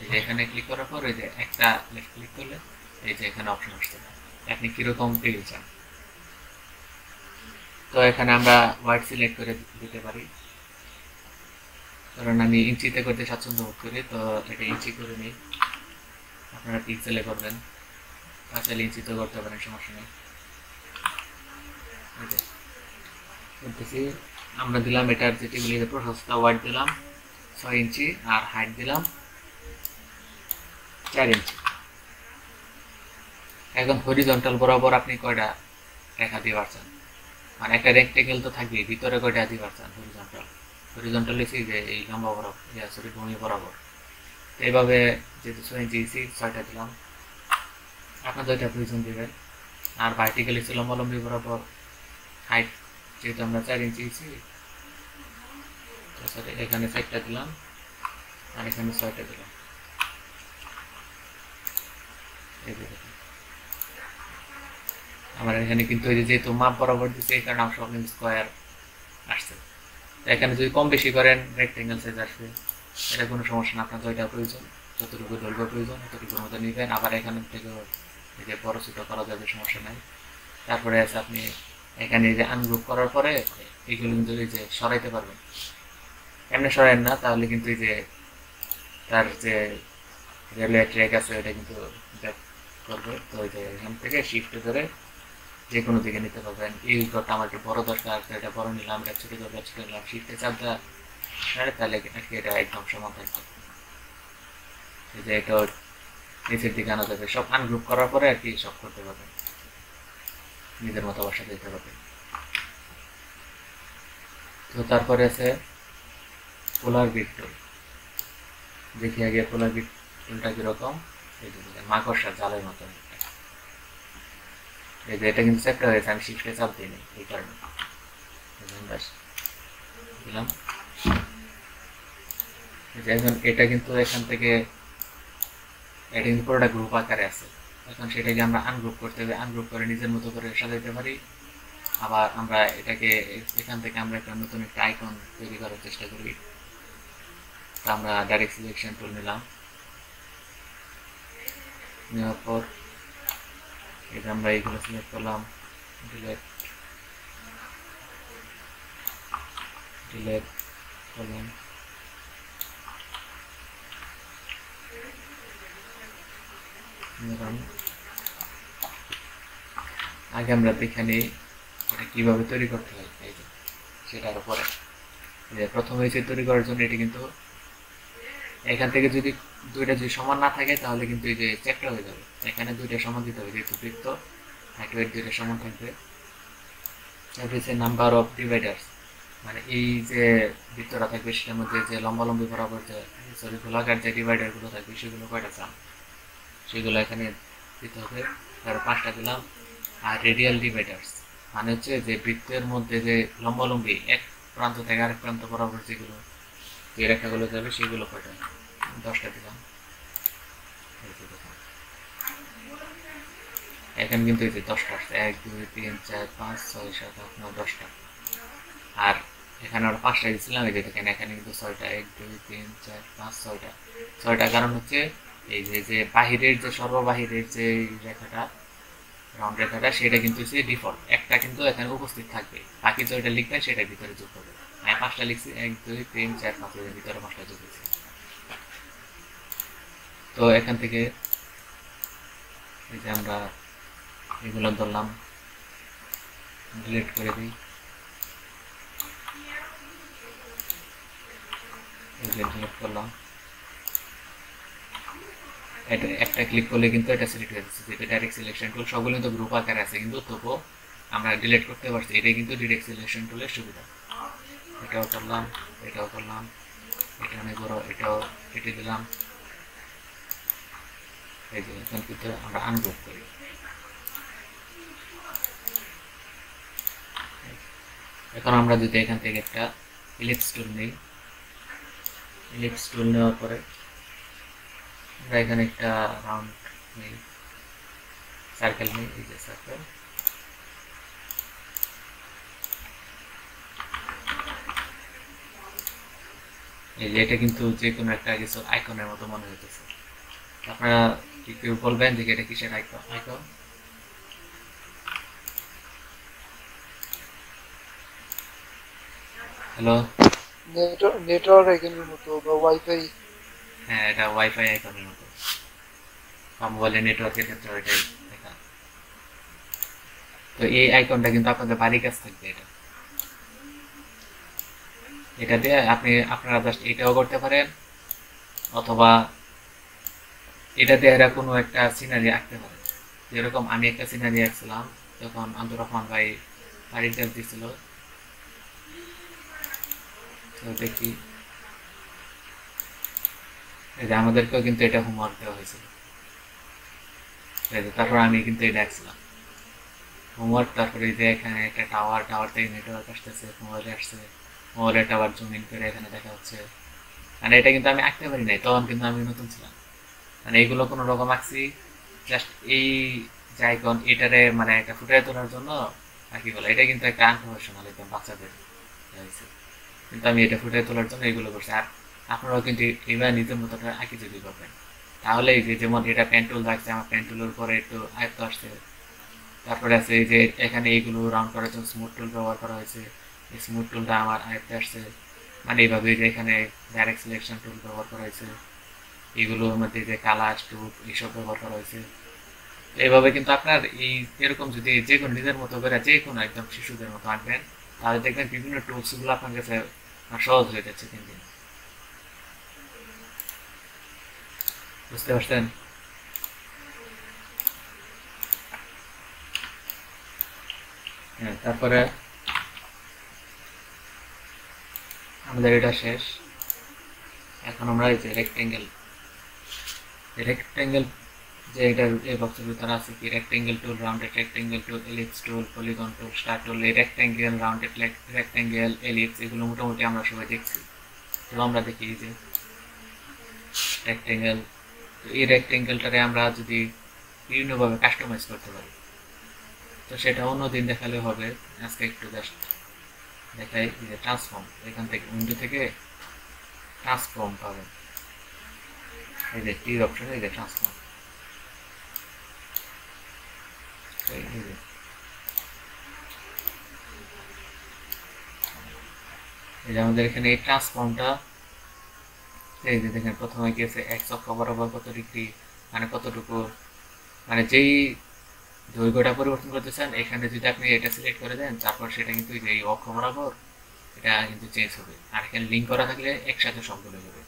এই যে এখানে ক্লিক করার পর এই যে একটা লেফট ক্লিক করলে এই যে এখানে অপশন আসছে আপনি কিরকম টেবিল চান। তো এখানে আমরা হোয়াইট সিলেক্ট করে দিতে পারি, কারণ আমি ইঞ্চিতে করতে স্বাচ্ছন্দ্য বোধ করি, তো এটা ইঞ্চি করে নিই। আপনারা পিক্সেলে করবেন, তাহলে ইঞ্চিতে করতে পারেন, সমস্যা নেই। করতেছি আমরা দিলাম এটার যে টেবিলের প্রশস্ত হোয়াইট দিলাম 6 ইঞ্চি আর হাইট দিলাম 4 ইঞ্চি। এখন হরিজন্টাল বরাবর আপনি কয়টা রেখা দিবার চান, মানে একটা রেক্টেঙ্গেল তো থাকবে, ভিতরে কয়টা দিবার চান হরিজন্টাল লিখি যে এই লম্বা বরাবর ভূমি বরাবর। এইভাবে যেহেতু 6 ইঞ্চি 6টা দিলাম, আপনার যেটা প্রয়োজন দেবেন। আর ভার্টিক্যালি ছিল লম্বলম্বী বরাবর হাইট, যেহেতু আমরা 4 ইঞ্চি এখানে 4টা দিলাম আর এখানে 6টা দিলাম। আমার এখানে কিন্তু যেহেতু মাপ বরাবর দিচ্ছে এই কারণে সব স্কোয়ার আসছে। এখানে যদি কম বেশি করেন রেক্টেঙ্গেল সাইজ আসবে, এটা কোনো সমস্যা না। আপনার যেটা প্রয়োজন, যতটুকু দৈর্ঘ্য প্রয়োজন ততটুকুর মতো নেবেন। আবার এখানে থেকে এই যে বড় ছোট করা যাবে, সমস্যা নাই। তারপরে আছে আপনি এখানে যে আনগ্রুপ করার পরে এগুলো কিন্তু এই যে সরাইতে পারবেন। এমনি সরাইন না তাহলে কিন্তু এই যে তার যে রেলওয়ে ট্র্যাক আছে ওটা কিন্তু ব্যাক করবে। তো ওই যে এখান থেকে শিফট ধরে যে কোনো দিকে নিতে পারবেন। এই ঘরটা আমার একটু বড় দরকার, এটা বড় নিলাম, এটা ছোট দরকার ছোট নিলাম, শিফটে চাপটা তাহলে এটা একদম সমান থাকবে। এই যে এটা নিচের দিকে আনা যাবে, সব আনগ্রুপ করার পরে আর কি সব করতে পারবেন, নিজের মতো বাসা দিতে পারবেন। তো তারপরে আছে পোলার গ্রিড টুল। দেখি আগে পোলার গ্রিড টুলটা কিরকম। এই যে মাকড়সা জালের মতো, এই যে এটা কিন্তু সেপ্ট হয়েছে, আমি শিফটে চাপ দিইনি এই কারণে দিলাম। এখন এটা কিন্তু এখান থেকে এটা কিন্তু পুরোটা গ্রুপ আকারে আছে। এখন সেটাকে আমরা আনগ্রুপ করতে হবে, আনগ্রুপ করে নিজের মতো করে সাজাইতে পারি। আবার আমরা এটাকে এখান থেকে আমরা একটা নতুন একটা আইকন তৈরি করার চেষ্টা করি। তো আমরা ডাইরেক্ট সিলেকশন টুল নিলাম, নেওয়ার পর এটা আমরা এইগুলো সিলেক্ট করলাম, ডিলেট ডিলেট করলাম। আগে আমরা দেখে নিই এটা কিভাবে তৈরি করতে হয়। এই যে সেটার উপরে প্রথম হয়েছে তৈরি করার জন্য এটি কিন্তু এখান থেকে যদি দুইটা যদি সমান না থাকে তাহলে কিন্তু এই যে চেকটা হয়ে যাবে। এখানে দুইটা সমান দিতে হবে, যেহেতু বৃত্ত হাইট দুইটা সমান থাকবে। তারপরে হচ্ছে নাম্বার অফ ডিভাইডার্স, মানে এই যে বৃত্তটা থাকবে সেটার মধ্যে যে লম্বালম্বি বরাবর যে গোলাকার যে ডিভাইডারগুলো থাকবে সেগুলো কয়টা চান সেগুলো এখানে দিতে হবে। তারপর 5টা দিলাম। আর রেডিয়াল ডিভাইডার্স মানে হচ্ছে যে বৃত্তের মধ্যে যে লম্বালম্বি এক প্রান্ত থেকে আরেক প্রান্ত বরাবর যেগুলো যে রেখাগুলো যাবে সেগুলো কয়টা, 10টা দিলাম। এখানে কিন্তু এই যে 10টা আসছে, 1 2 3 4 5 6 7 8 9 10টা। আর এখানে আমরা 5টা দিয়েছিলাম, এই যে দেখেন এখানে কিন্তু 6টা, 1 2 3 4 5 6টা। 6টা কারণ হচ্ছে এই যে বাহিরের যে সর্ববাহিরের যে রেখাটা রাউন্ড রেখাটা সেটা কিন্তু হচ্ছে ডিফল্ট, একটা কিন্তু এখানে উপস্থিত থাকবে, বাকি যেটা লিখবেন সেটার ভিতরে যোগ করবে। আমি 5টা লিখছি, 1 2 3 4 5 এর ভিতরে 5টা যোগ করছি। তো এখান থেকে এই যে আমরা এগুলো ধরলাম, ডিলিট করে দিই। এই যে ডিলিট করলাম, এটা একটা ক্লিক করলে কিন্তু এটা সিলেক্ট হয়ে যাচ্ছে, যেটা ডাইরেক্ট সিলেকশন টুল। সবগুলো কিন্তু গ্রুপ আকারে আছে কিন্তু তবুও আমরা ডিলিট করতে পারছি। এটাই কিন্তু ডাইরেক্ট সিলেকশন টুলের সুবিধা। এটাও করলাম, এটাও করলাম, এটা অনেক বড়, এটাও কেটে দিলাম। এই যে এখন কিন্তু আমরা আনগ্রুপ করি। এখন আমরা যদি এখান থেকে একটা ইলিপস টুল নিই, ইলিপস টুল নেওয়ার পরে আমরা এখানে একটা রাউন্ড নিই, সার্কেল নিই, এই যে সার্কেল। এই যে এটা কিন্তু যে কোনো একটা কিছু আইকনের মতো মনে হইতেছে। আপনারা কি কেউ বলবেন যে এটা কিসের আইকন? আইকন হ্যালো, নেটওয়ার্ক আইকনের মতো বা ওয়াইফাই। হ্যাঁ এটা ওয়াইফাই আইকনের মতো, মোবাইলের নেটওয়ার্কের ক্ষেত্রে এটাই দেখা। তো এই আইকনটা কিন্তু আপনাদের বাড়ির কাছে থাকবে। এটা দিয়ে আপনারা জাস্ট এটাও করতে পারেন, অথবা এটা দিয়ে এরা কোনো একটা সিনারি আঁকতে পারে। যেরকম আমি একটা সিনারি আঁকছিলাম তখন আব্দুর রহমান ভাই বাড়ির কাজ দিছিল, তো দেখি এই যে আমাদেরকেও কিন্তু এটা হোমওয়ার্ক দেওয়া হয়েছিল। তারপর আমি কিন্তু এটা আঁকছিলাম হোমওয়ার্ক। তারপরে এই যে এখানে একটা টাওয়ার থেকে নেটওয়ার্ক আসতেছে, মোবাইলে আসছে, মোবাইলের টাওয়ার জুম ইন করে এখানে দেখা হচ্ছে। মানে এটা কিন্তু আমি আঁকতে পারি নাই, তখন কিন্তু আমি নতুন ছিলাম। মানে এইগুলো কোনো রকম আঁকছি জাস্ট এই যে আইকন এটারে মানে একটা ফুটিয়ে তোলার জন্য আর কি বলে, এটা কিন্তু একটা আনপ্রফেশনাল একদম বাচ্চাদের হয়েছে, কিন্তু আমি এটা ফুটিয়ে তোলার জন্য এগুলো করছি। আর আপনারাও কিন্তু এইভাবে নিজের মতো আঁকি যদি করবেন তাহলে এই যে যেমন এটা পেন টুল থাকছে, আমার পেন টুলের উপরে একটু আয়ত্ত আসছে। তারপরে আছে এই যে এখানে এইগুলো রাউন্ড করার জন্য স্মুথ টুল ব্যবহার করা হয়েছে, এই স্মুথ টুলটা আমার আয়ত্তে আসছে। মানে এইভাবে যে এখানে ডাইরেক্ট সিলেকশন টুল ব্যবহার করা হয়েছে, এগুলোর মধ্যে যে কালার স্ট্রোক এইসব ব্যবহার করা হয়েছে। এইভাবে কিন্তু আপনার এই এরকম যদি যে কোনো নিজের মতো করে যে কোনো একদম শিশুদের মতো আঁকবেন তাহলে দেখবেন বিভিন্ন টুলসগুলো আপনার কাছে সহজ হয়ে যাচ্ছে দিন দিন। বুঝতে পারছেন? হ্যাঁ, তারপরে আমাদের এটা শেষ। এখন আমরা এই যে রেক্টেঙ্গেল যে এটা এই বক্সের ভিতরে আছে কি রেক্টেঙ্গেল টুল, রাউন্ডেড রেক্টেঙ্গেল টুল, এলিপস টুল, পলিগন টুল, স্টার টুল, এই রেক্টেঙ্গেল, রাউন্ডেড রেক্টেঙ্গেল, এলিপস এগুলো মোটামুটি আমরা সবাই দেখছি। তো আমরা দেখি যে রেক্টেঙ্গেল। তো এই রেক্টেঙ্গেলটারে আমরা যদি বিভিন্নভাবে কাস্টমাইজ করতে পারি, তো সেটা অন্যদিন দেখালে হবে। আজকে একটু জাস্ট দেখাই যে ট্রান্সফর্ম, এখান থেকে উইন্ডো থেকে ট্রান্সফর্ম পাবেন, এই যে টির অপশনে এই যে ট্রান্সফর্ম, এই যে আমাদের এখানে এই ট্রান্সফর্মটা, এই যে দেখেন প্রথমে গিয়েছে এক্স অক্ষ বরাবর কত ডিগ্রি, মানে কতটুকু, মানে যেই দৈর্ঘ্যটা পরিবর্তন করতে চান এখানে যদি আপনি এটা সিলেক্ট করে দেন, তারপর সেটা কিন্তু এই অক্ষ বরাবর এটা কিন্তু চেঞ্জ হবে। আর এখানে লিঙ্ক করা থাকলে একসাথে সবগুলো হবে।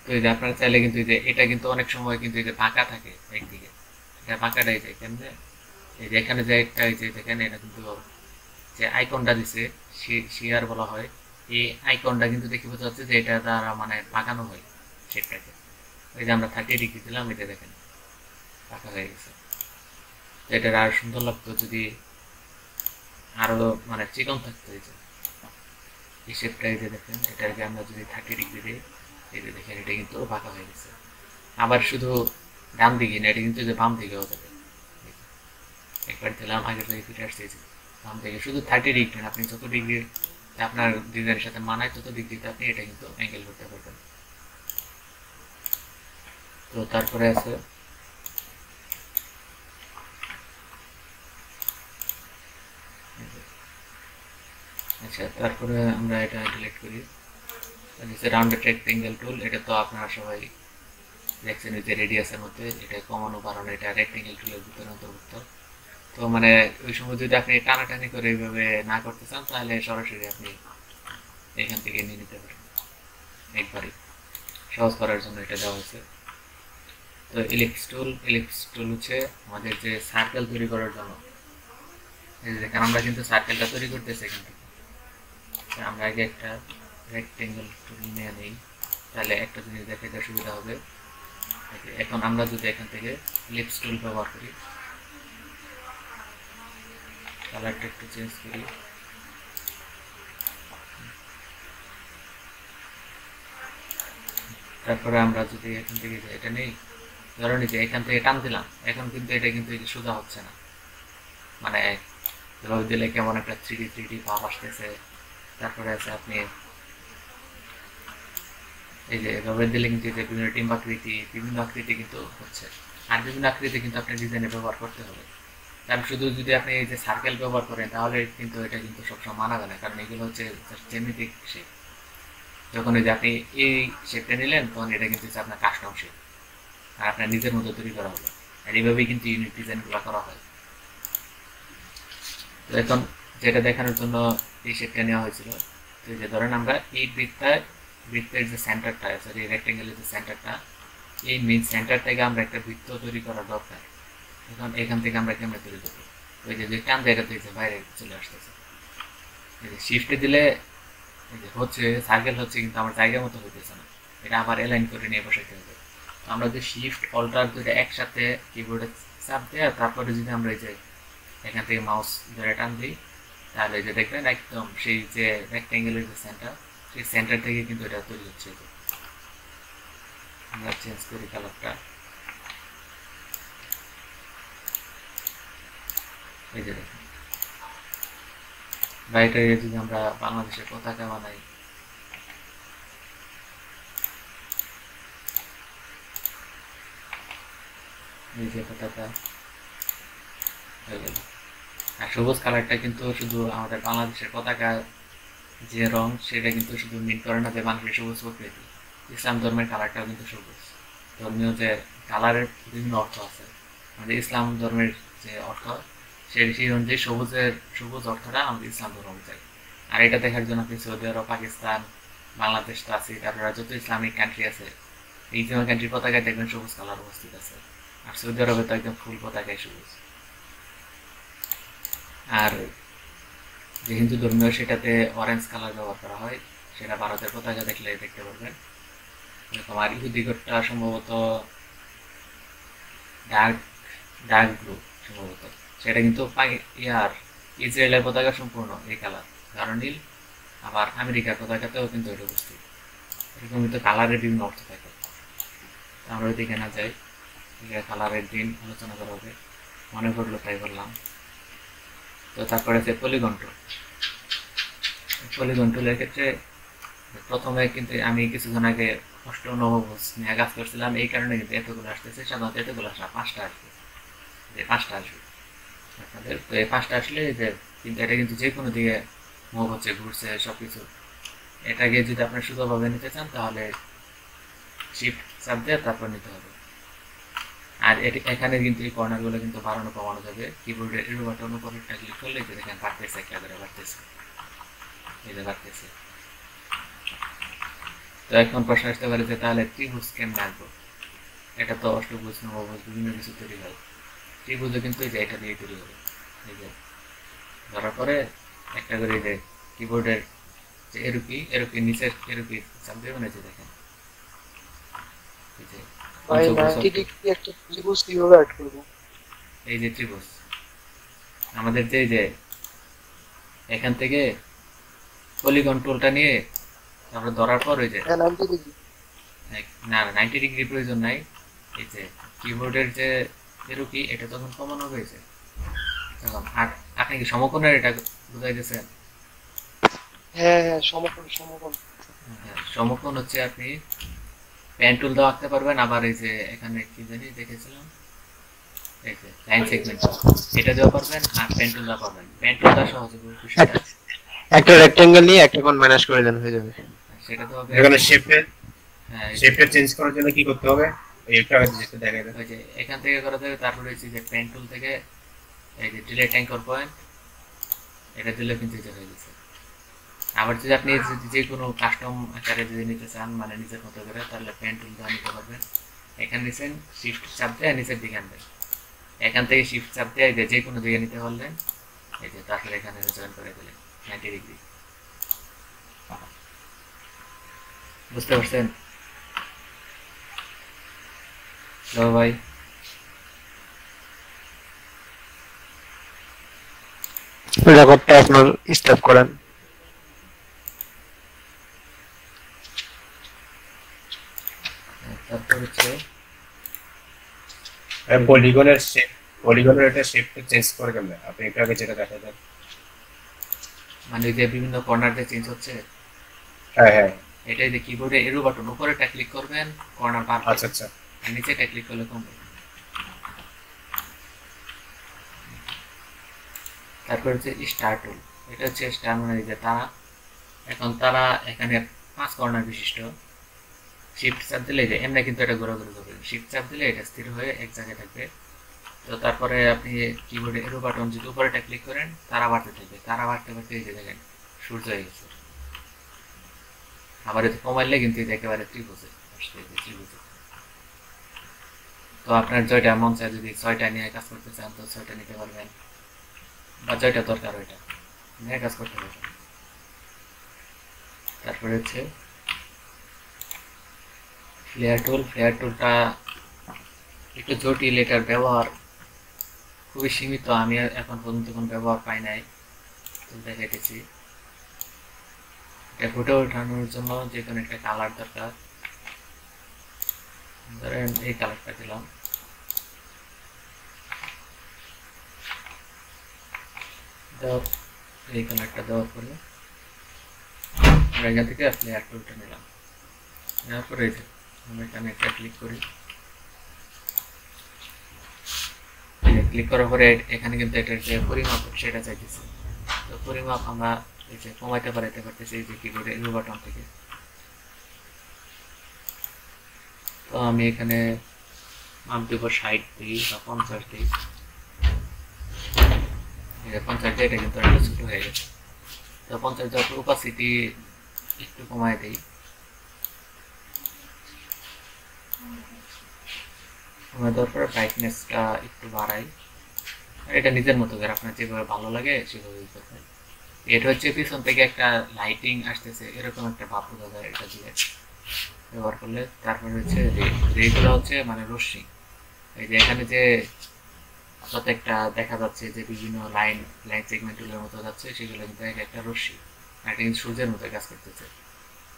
তো এই যে আপনারা চাইলে কিন্তু এই যে এটা কিন্তু অনেক সময় কিন্তু এই যে ফাঁকা থাকে একদিকে, এটা ফাঁকাটাই যায় কেমনে, এই যে এখানে যে একটা এই যে দেখেন এটা কিন্তু যে আইকনটা দিছে শেয়ার বলা হয়, এই আইকনটা কিন্তু দেখে বোঝা যাচ্ছে যে এটা দ্বারা মানে পাকানো হয় সেটাকে। ওই যে আমরা 30 ডিগ্রি দিলাম, এটা দেখেন পাকা হয়ে গেছে। তো এটা আর সুন্দর লাগতো যদি আরো মানে চিকন থাকতো। এই শেপটা এই যে দেখেন, এটাকে আমরা যদি 30 ডিগ্রি দিই, এই যে দেখেন এটা কিন্তু পাকা হয়ে গেছে। আবার শুধু ডান দিকে না, এটা কিন্তু যে বাম দিকেও যাবে। একবার দিলাম, আগের থেকে ফিরে আসছে বাম দিকে, শুধু 30 ডিগ্রি না, আপনি যত ডিগ্রি আপনার ডিজাইনের সাথে মানায় তত ডিগ্রিতে আপনি এটা কিন্তু অ্যাঙ্গেল করতে পারবেন। তো তারপরে আছে আচ্ছা, তারপরে আমরা এটা সিলেক্ট করি রাউন্ডেড রেক্টেঙ্গেল টুল। এটা তো আপনারা সবাই দেখছেন যে রেডিয়াসের মধ্যে এটা কমানো বাড়ানো, এটা রেক্টেঙ্গেল টুলের ভিতরে অন্তর্ভুক্ত। তো মানে ওই সময় যদি আপনি টানাটানি করে এইভাবে না করতে চান, তাহলে সরাসরি আপনি এখান থেকে নিয়ে নিতে পারেন, একবারই সহজ করার জন্য এটা দেওয়া হয়েছে। তো ইলিপস টুল হচ্ছে আমাদের যে সার্কেল তৈরি করার জন্য, কারণ আমরা কিন্তু সার্কেলটা তৈরি করতেছি এখান থেকে। আমরা আগে একটা রেক্টেঙ্গেল টুল নিয়ে নিই, তাহলে একটা জিনিস দেখাতে সুবিধা হবে। এখন আমরা যদি এখান থেকে ইলিপস টুল ব্যবহার করি, কালারটা একটু চেঞ্জ করি, তারপরে আমরা যদি এখান থেকে এটা নেই, ধরো যে এখান থেকে টান দিলাম, এখন কিন্তু এটা কিন্তু সোজা হচ্ছে না, মানে এভাবে দিলে কেমন একটা 3D ভাব আসতেছে। তারপরে আছে আপনি এই যে এভাবে দিলে কিন্তু যে বিভিন্ন ডিম্বাকৃতি, বিভিন্ন আকৃতি কিন্তু হচ্ছে। আর বিভিন্ন আকৃতি কিন্তু আপনি ডিজাইনে ব্যবহার করতে হবে, কারণ শুধু যদি আপনি এই যে সার্কেল ব্যবহার করেন তাহলে কিন্তু এটা কিন্তু সবসময় মানা যায় না, কারণ এগুলো হচ্ছে জ্যামিতিক শেপ। যখন এই যে আপনি এই শেপটা নিলেন, তখন এটা কিন্তু আপনার কাস্টম শেপ, আর আপনার নিজের মতো তৈরি করা হবে। আর এইভাবেই কিন্তু ইউনিট ডিজাইনগুলো করা হয়। তো এখন যেটা দেখানোর জন্য এই শেপটা নেওয়া হয়েছিল, তো যে ধরেন আমরা এই বৃত্তের যে সেন্টারটা আছে, এই রেক্টেঙ্গেলের যে সেন্টারটা, এই মেইন সেন্টার থেকে আমরা একটা বৃত্ত তৈরি করা দরকার। এখন এখান থেকে আমরা কেমন তৈরি করবো, ওই যে টান জায়গা থেকে বাইরে চলে আসতেছে, এই যে শিফটে দিলে হচ্ছে সার্কেল হচ্ছে, কিন্তু আমার জায়গা মতো হইতেছে না, এটা আবার অ্যালাইন করে নিয়ে বসাইতে হবে। আমরা যদি শিফট অল্টার যদি একসাথে কিবোর্ডে চাপ দেয়, তারপরে যদি আমরা এই যে এখান থেকে মাউস ধরে টান দিই, তাহলে যে দেখবেন একদম সেই যে রেক্টেঙ্গেলের যে সেন্টার, সেই সেন্টার থেকে কিন্তু এটা তৈরি হচ্ছে। আমরা চেঞ্জ করি কালারটা, এই যে দেখুন বাইরে যদি আমরা বাংলাদেশের পতাকা বানাই, এই যে পতাকা হয়ে গেল। আর সবুজ কালারটা কিন্তু শুধু আমাদের বাংলাদেশের পতাকা যে রং, সেটা কিন্তু শুধু মিন করে না যে মানুষের সবুজ প্রকৃতি, ইসলাম ধর্মের কালারটাও কিন্তু সবুজ। ধর্মীয় যে কালারের বিভিন্ন অর্থ আছে, আমাদের ইসলাম ধর্মের যে অর্থ, সেই অনুযায়ী সবুজ অর্থটা আমাদের ইসলাম ধর্ম বোঝায়। আর এটা দেখার জন্য আপনি সৌদি আরব, পাকিস্তান, বাংলাদেশ তো আছে, তারপরে যত ইসলামিক কান্ট্রি আছে, এই যে কান্ট্রির পতাকায় দেখবেন সবুজ কালার উপস্থিত আছে। আর সৌদি আরবে তো একদম ফুল পতাকায় সবুজ। আর যে হিন্দু ধর্মীয়, সেটাতে অরেঞ্জ কালার ব্যবহার করা হয়, সেটা ভারতের পতাকা দেখলে দেখতে পারবেন। আর ইহুদিগরটা সম্ভবত ডার্ক ব্লু সম্ভবত, সেটা কিন্তু ইসরায়েলের পতাকা সম্পূর্ণ এই কালার গাঢ় নীল। আবার আমেরিকার পতাকাতেও কিন্তু এটা উপস্থিত, এরকম কিন্তু কালারের বিভিন্ন অর্থ থাকে। আমরা ওইদিকে না যাই, কালারের দিন আলোচনা করা হবে, মনে করলো তাই বললাম। তো তারপরে আছে পলিগন টুল। পলিগন টুলের ক্ষেত্রে প্রথমে কিন্তু আমি কিছুক্ষণ আগে অষ্টম নবভোজ নিয়ে কাজ করছিলাম, এই কারণে কিন্তু এতগুলো আসতেছে। সাধারণত এতগুলো আসে 5টা আসবে, যে 5টা আসবে আপনাদের। তো এই 5টা আসলে যে কিন্তু এটা কিন্তু যে কোনো দিকে মুভ হচ্ছে, ঘুরছে সবকিছু। এটাকে যদি আপনার সুন্দরভাবে নিতে চান তাহলে শিফট চাপ দিয়ে তারপর নিতে হবে। আর এখানে কিন্তু এই কর্নারগুলো কিন্তু বাড়ানো কমানো যাবে। কিবোর্ডের এরো বাটন উপরে একটা ক্লিক করলে যে দেখেন বাড়তেছে, একটা করে বাড়তেছে, এই যে বাড়তেছে। তো এখন প্রশ্ন আসতে পারে যে তাহলে ত্রিভুজ কেমনে আঁকবো? এটা তো অষ্টভুজ, নবভুজ বিভিন্ন কিছু তৈরি হয়। ত্রিভুজও কিন্তু এই যে এটা দিয়ে তৈরি হবে। এই যে ধরার পরে একটা করে যে কিবোর্ডের যে এরুপি নিচের এরুপি চাপ দেবেন, এই যে দেখেন এই যে ভাই 90 ডিগ্রি একটা ত্রিভুজ কিভাবে অ্যাড করব? এই যে ত্রিভুজ আমাদের যে এখান থেকে পলিগন টুলটা নিয়ে তারপরে ধরার পর ওই যে 90 ডিগ্রি। না 90 ডিগ্রি প্রয়োজন নাই। এই যে কিবোর্ডের যে এরুপি এটা তখন কমানো হয়েছে তখন। আর আপনি কি সমকোণের এটা বুঝাইতেছেন? হ্যাঁ হ্যাঁ, সমকোণ সমকোণ। হ্যাঁ, সমকোণ হচ্ছে আপনি পেন টুল দিয়ে আঁকতে পারবেন। আবার এই যে এখানে কি জানি দেখেছিলাম, এই যে লাইন সেগমেন্ট, এটা দেওয়া পারবেন। আর পেন টুল দেওয়া পারবেন। পেন টুল দেওয়া সহজ হবে, বিষয়টা একটা রেক্টেঙ্গেল নিয়ে একটা কোণ মাইনাস করে দেন, হয়ে যাবে। সেটা তো হবে। এখানে শেপের হ্যাঁ, শেপটা চেঞ্জ করার জন্য কি করতে হবে? এইটা যেটা দেখা যায় ওই যে এখান থেকে করা যাবে। তারপরে হচ্ছে যে পেন টুল থেকে এই যে ডিলেট অ্যাঙ্কর পয়েন্ট এটা দিলে কিন্তু এটা হয়ে গেছে। আবার যদি আপনি যদি যে কোনো কাস্টম আকারে যদি নিতে চান, মানে নিজের মতো করে, তাহলে পেন টুল দিয়ে নিতে পারবেন। এখানে নিচেন শিফট চাপ দিয়ে নিচের দিকে আনবেন। এখান থেকে শিফট চাপ দিয়ে যে কোনো দিকে নিতে পারলেন, এই যে তারপরে এখানে জয়েন করে দিলেন 90 ডিগ্রি। বুঝতে পারছেন? হ্যালো ভাই, রেকর্ডটা আপনার স্টপ করেন। তারপর হচ্ছে পলিগনের এটা শেপটা চেঞ্জ করে কেমনে? আপনি একটু আগে যেটা দেখা যায়। মানে যে বিভিন্ন কর্নারটা চেঞ্জ হচ্ছে, হ্যাঁ হ্যাঁ, এটাই যে কিবোর্ডে এরো বাটন উপরেটা ক্লিক করবেন, কর্নার বার আচ্ছা আচ্ছা। আর নিচেটা ক্লিক করলে কমবে। তারপর হচ্ছে স্টার টুল। এটা হচ্ছে স্টার, মানে যে তারা, এখন তারা এখানে 5 কর্নার বিশিষ্ট। শিফট চাপ দিলে যে এমনি কিন্তু এটা ঘোরাঘুরি করবে। শিফট চাপ দিলে এটা স্থির হয়ে এক জায়গায় থাকবে। তো তারপরে আপনি কিবোর্ডে এরো বাটন যদি উপরেটা ক্লিক করেন, তারা বাড়তে থাকবে। তারা বাড়তে বাড়তে এই যে দেখেন সূর্য হয়ে গেছে। আবার এতে কমাইলে কিন্তু এটা একেবারে ত্রিভুজে আসবে, ত্রিভুজে। তো আপনার জয়টা মন চায়, যদি 6টা নিয়ে কাজ করতে চান তো 6টা নিতে পারবেন, বা জয়টা দরকার ওইটা নিয়ে কাজ করতে পারবেন। তারপরে হচ্ছে ফ্লেয়ার টুল। ফ্লেয়ার টুলটা একটু জটিল, এটার ব্যবহার খুবই সীমিত। আমি এখন পর্যন্ত কোনো ব্যবহার পাই নাই, তো দেখাইতেছি। এটা ফুটে ওঠানোর জন্য যে কোনো একটা কালার দরকার। ধরেন এই কালারটা দিলাম, এই কালারটা দেওয়ার পরে আমরা এখান থেকে ফ্লেয়ার টুলটা নিলাম। নেওয়ার পরে আমরা এখানে একটা ক্লিক করি। ক্লিক করার পরে এখানে কিন্তু এটার যে পরিমাপ সেটা চাইতেছে। তো পরিমাপ আমরা এই যে কমাইতে বাড়াইতে পারতেছি এই যে কিবোর্ডে এরো বাটন থেকে। তো আমি এখানে মাপ দেবো 60 দিই বা 50 দিই। 50 দিয়ে এটা কিন্তু একটা ছোট হয়ে গেছে। তো 50 দেওয়ার পর ওপাসিটি একটু কমাই দিই। কমাই দেওয়ার পরে ব্রাইটনেসটা একটু বাড়াই। এটা নিজের মতো করে আপনার যেভাবে ভালো লাগে সেভাবে করবেন। এটা হচ্ছে পিছন থেকে একটা লাইটিং আসতেছে, এরকম একটা ভাব বোঝা যায় এটা দিয়ে ব্যবহার করলে। তারপরে হচ্ছে রেগুলো হচ্ছে মানে রশ্মি। এই যে এখানে যে প্রত্যেকটা দেখা যাচ্ছে যে বিভিন্ন লাইন সেগমেন্টগুলোর মতো যাচ্ছে, সেগুলো কিন্তু একটা রশ্মি, এটা কিন্তু সূর্যের মতো কাজ করতেছে।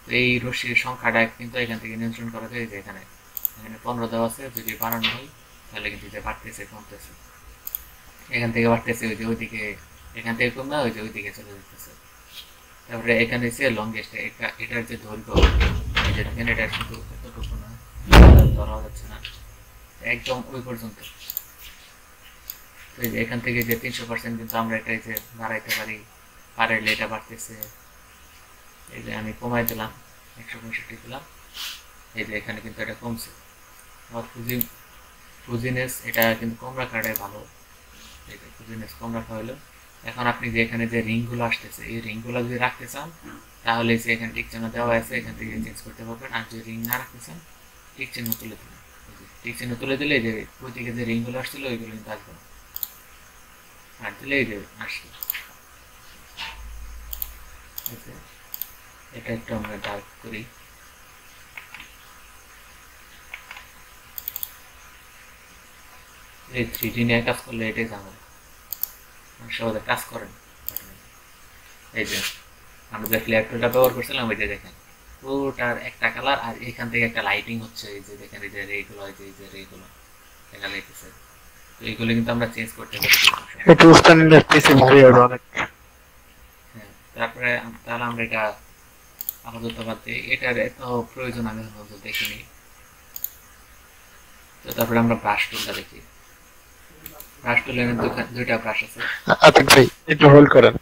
তো এই রশ্মির সংখ্যাটা কিন্তু এখান থেকে নিয়ন্ত্রণ করা যায়, যে এখানে এখানে 15 দেওয়া আছে, যদি বাড়ানো হয় তাহলে কিন্তু যে বাড়তেছে কমতেছে, এখান থেকে বাড়তেছে ওই যে ওইদিকে, এখান থেকে কমে ওই যে ওইদিকে চলে যেতেছে। তারপরে এখানে হচ্ছে লংগেস্ট, এটার যে দৈর্ঘ্য, এই যে দেখেন এটা কিন্তু এতটুকু না, ধরা যাচ্ছে না, একদম ওই পর্যন্ত। এই যে এখান থেকে যে 300% কিন্তু আমরা এটা যে বাড়াইতে পারি, পারলে এটা বাড়তেছে। এই যে আমি কমাই দিলাম, 165 দিলাম, এই যে এখানে কিন্তু এটা কমছে। আবার ফুজিনেস এটা কিন্তু কম রাখাটাই ভালো, এই যে ফুজিনেস কম রাখা হলো। এখন আপনি যে এখানে যে রিংগুলো আসতেছে, এই রিংগুলো যদি রাখতে চান তাহলে যে এখানে টিক চিহ্ন দেওয়া আছে, এখান থেকে চেঞ্জ করতে পারবেন। আর যদি রিং না রাখতে চান টিক চিহ্ন তুলে দিবেন, টিক চিহ্ন তুলে দিলে যে ওই দিকে যে রিংগুলো আসছিল ওইগুলো কিন্তু আসবে না, আর দিলে এই যে আসবে। এটা একটু আমরা ডার্ক করি, এই 3D নিয়ে কাজ করলে এটাই ঝামেলা, সহজে কাজ করেন। এই যে আমরা যে ফ্ল্যাট টুলটা ব্যবহার করছিলাম, ওই যে দেখেন পুরোটার একটা কালার, আর এখান থেকে একটা লাইটিং হচ্ছে, এই যে দেখেন এই যে রেগুলো, এই যে রেগুলো দেখা যাইতেছে। তো এইগুলো কিন্তু আমরা চেঞ্জ করতে পারি। এটা উস্তানির পিছে ভারী হবে অনেক। হ্যাঁ, তারপরে তাহলে আমরা এটা আপাতত বাদ দিই, এটার এত প্রয়োজন আমি দেখিনি। তো তারপরে আমরা ব্রাশ টুলটা দেখি। ব্রাশ টুলের দুইটা ব্রাশ আছে। আতিক ভাই একটু হোল্ড করেন।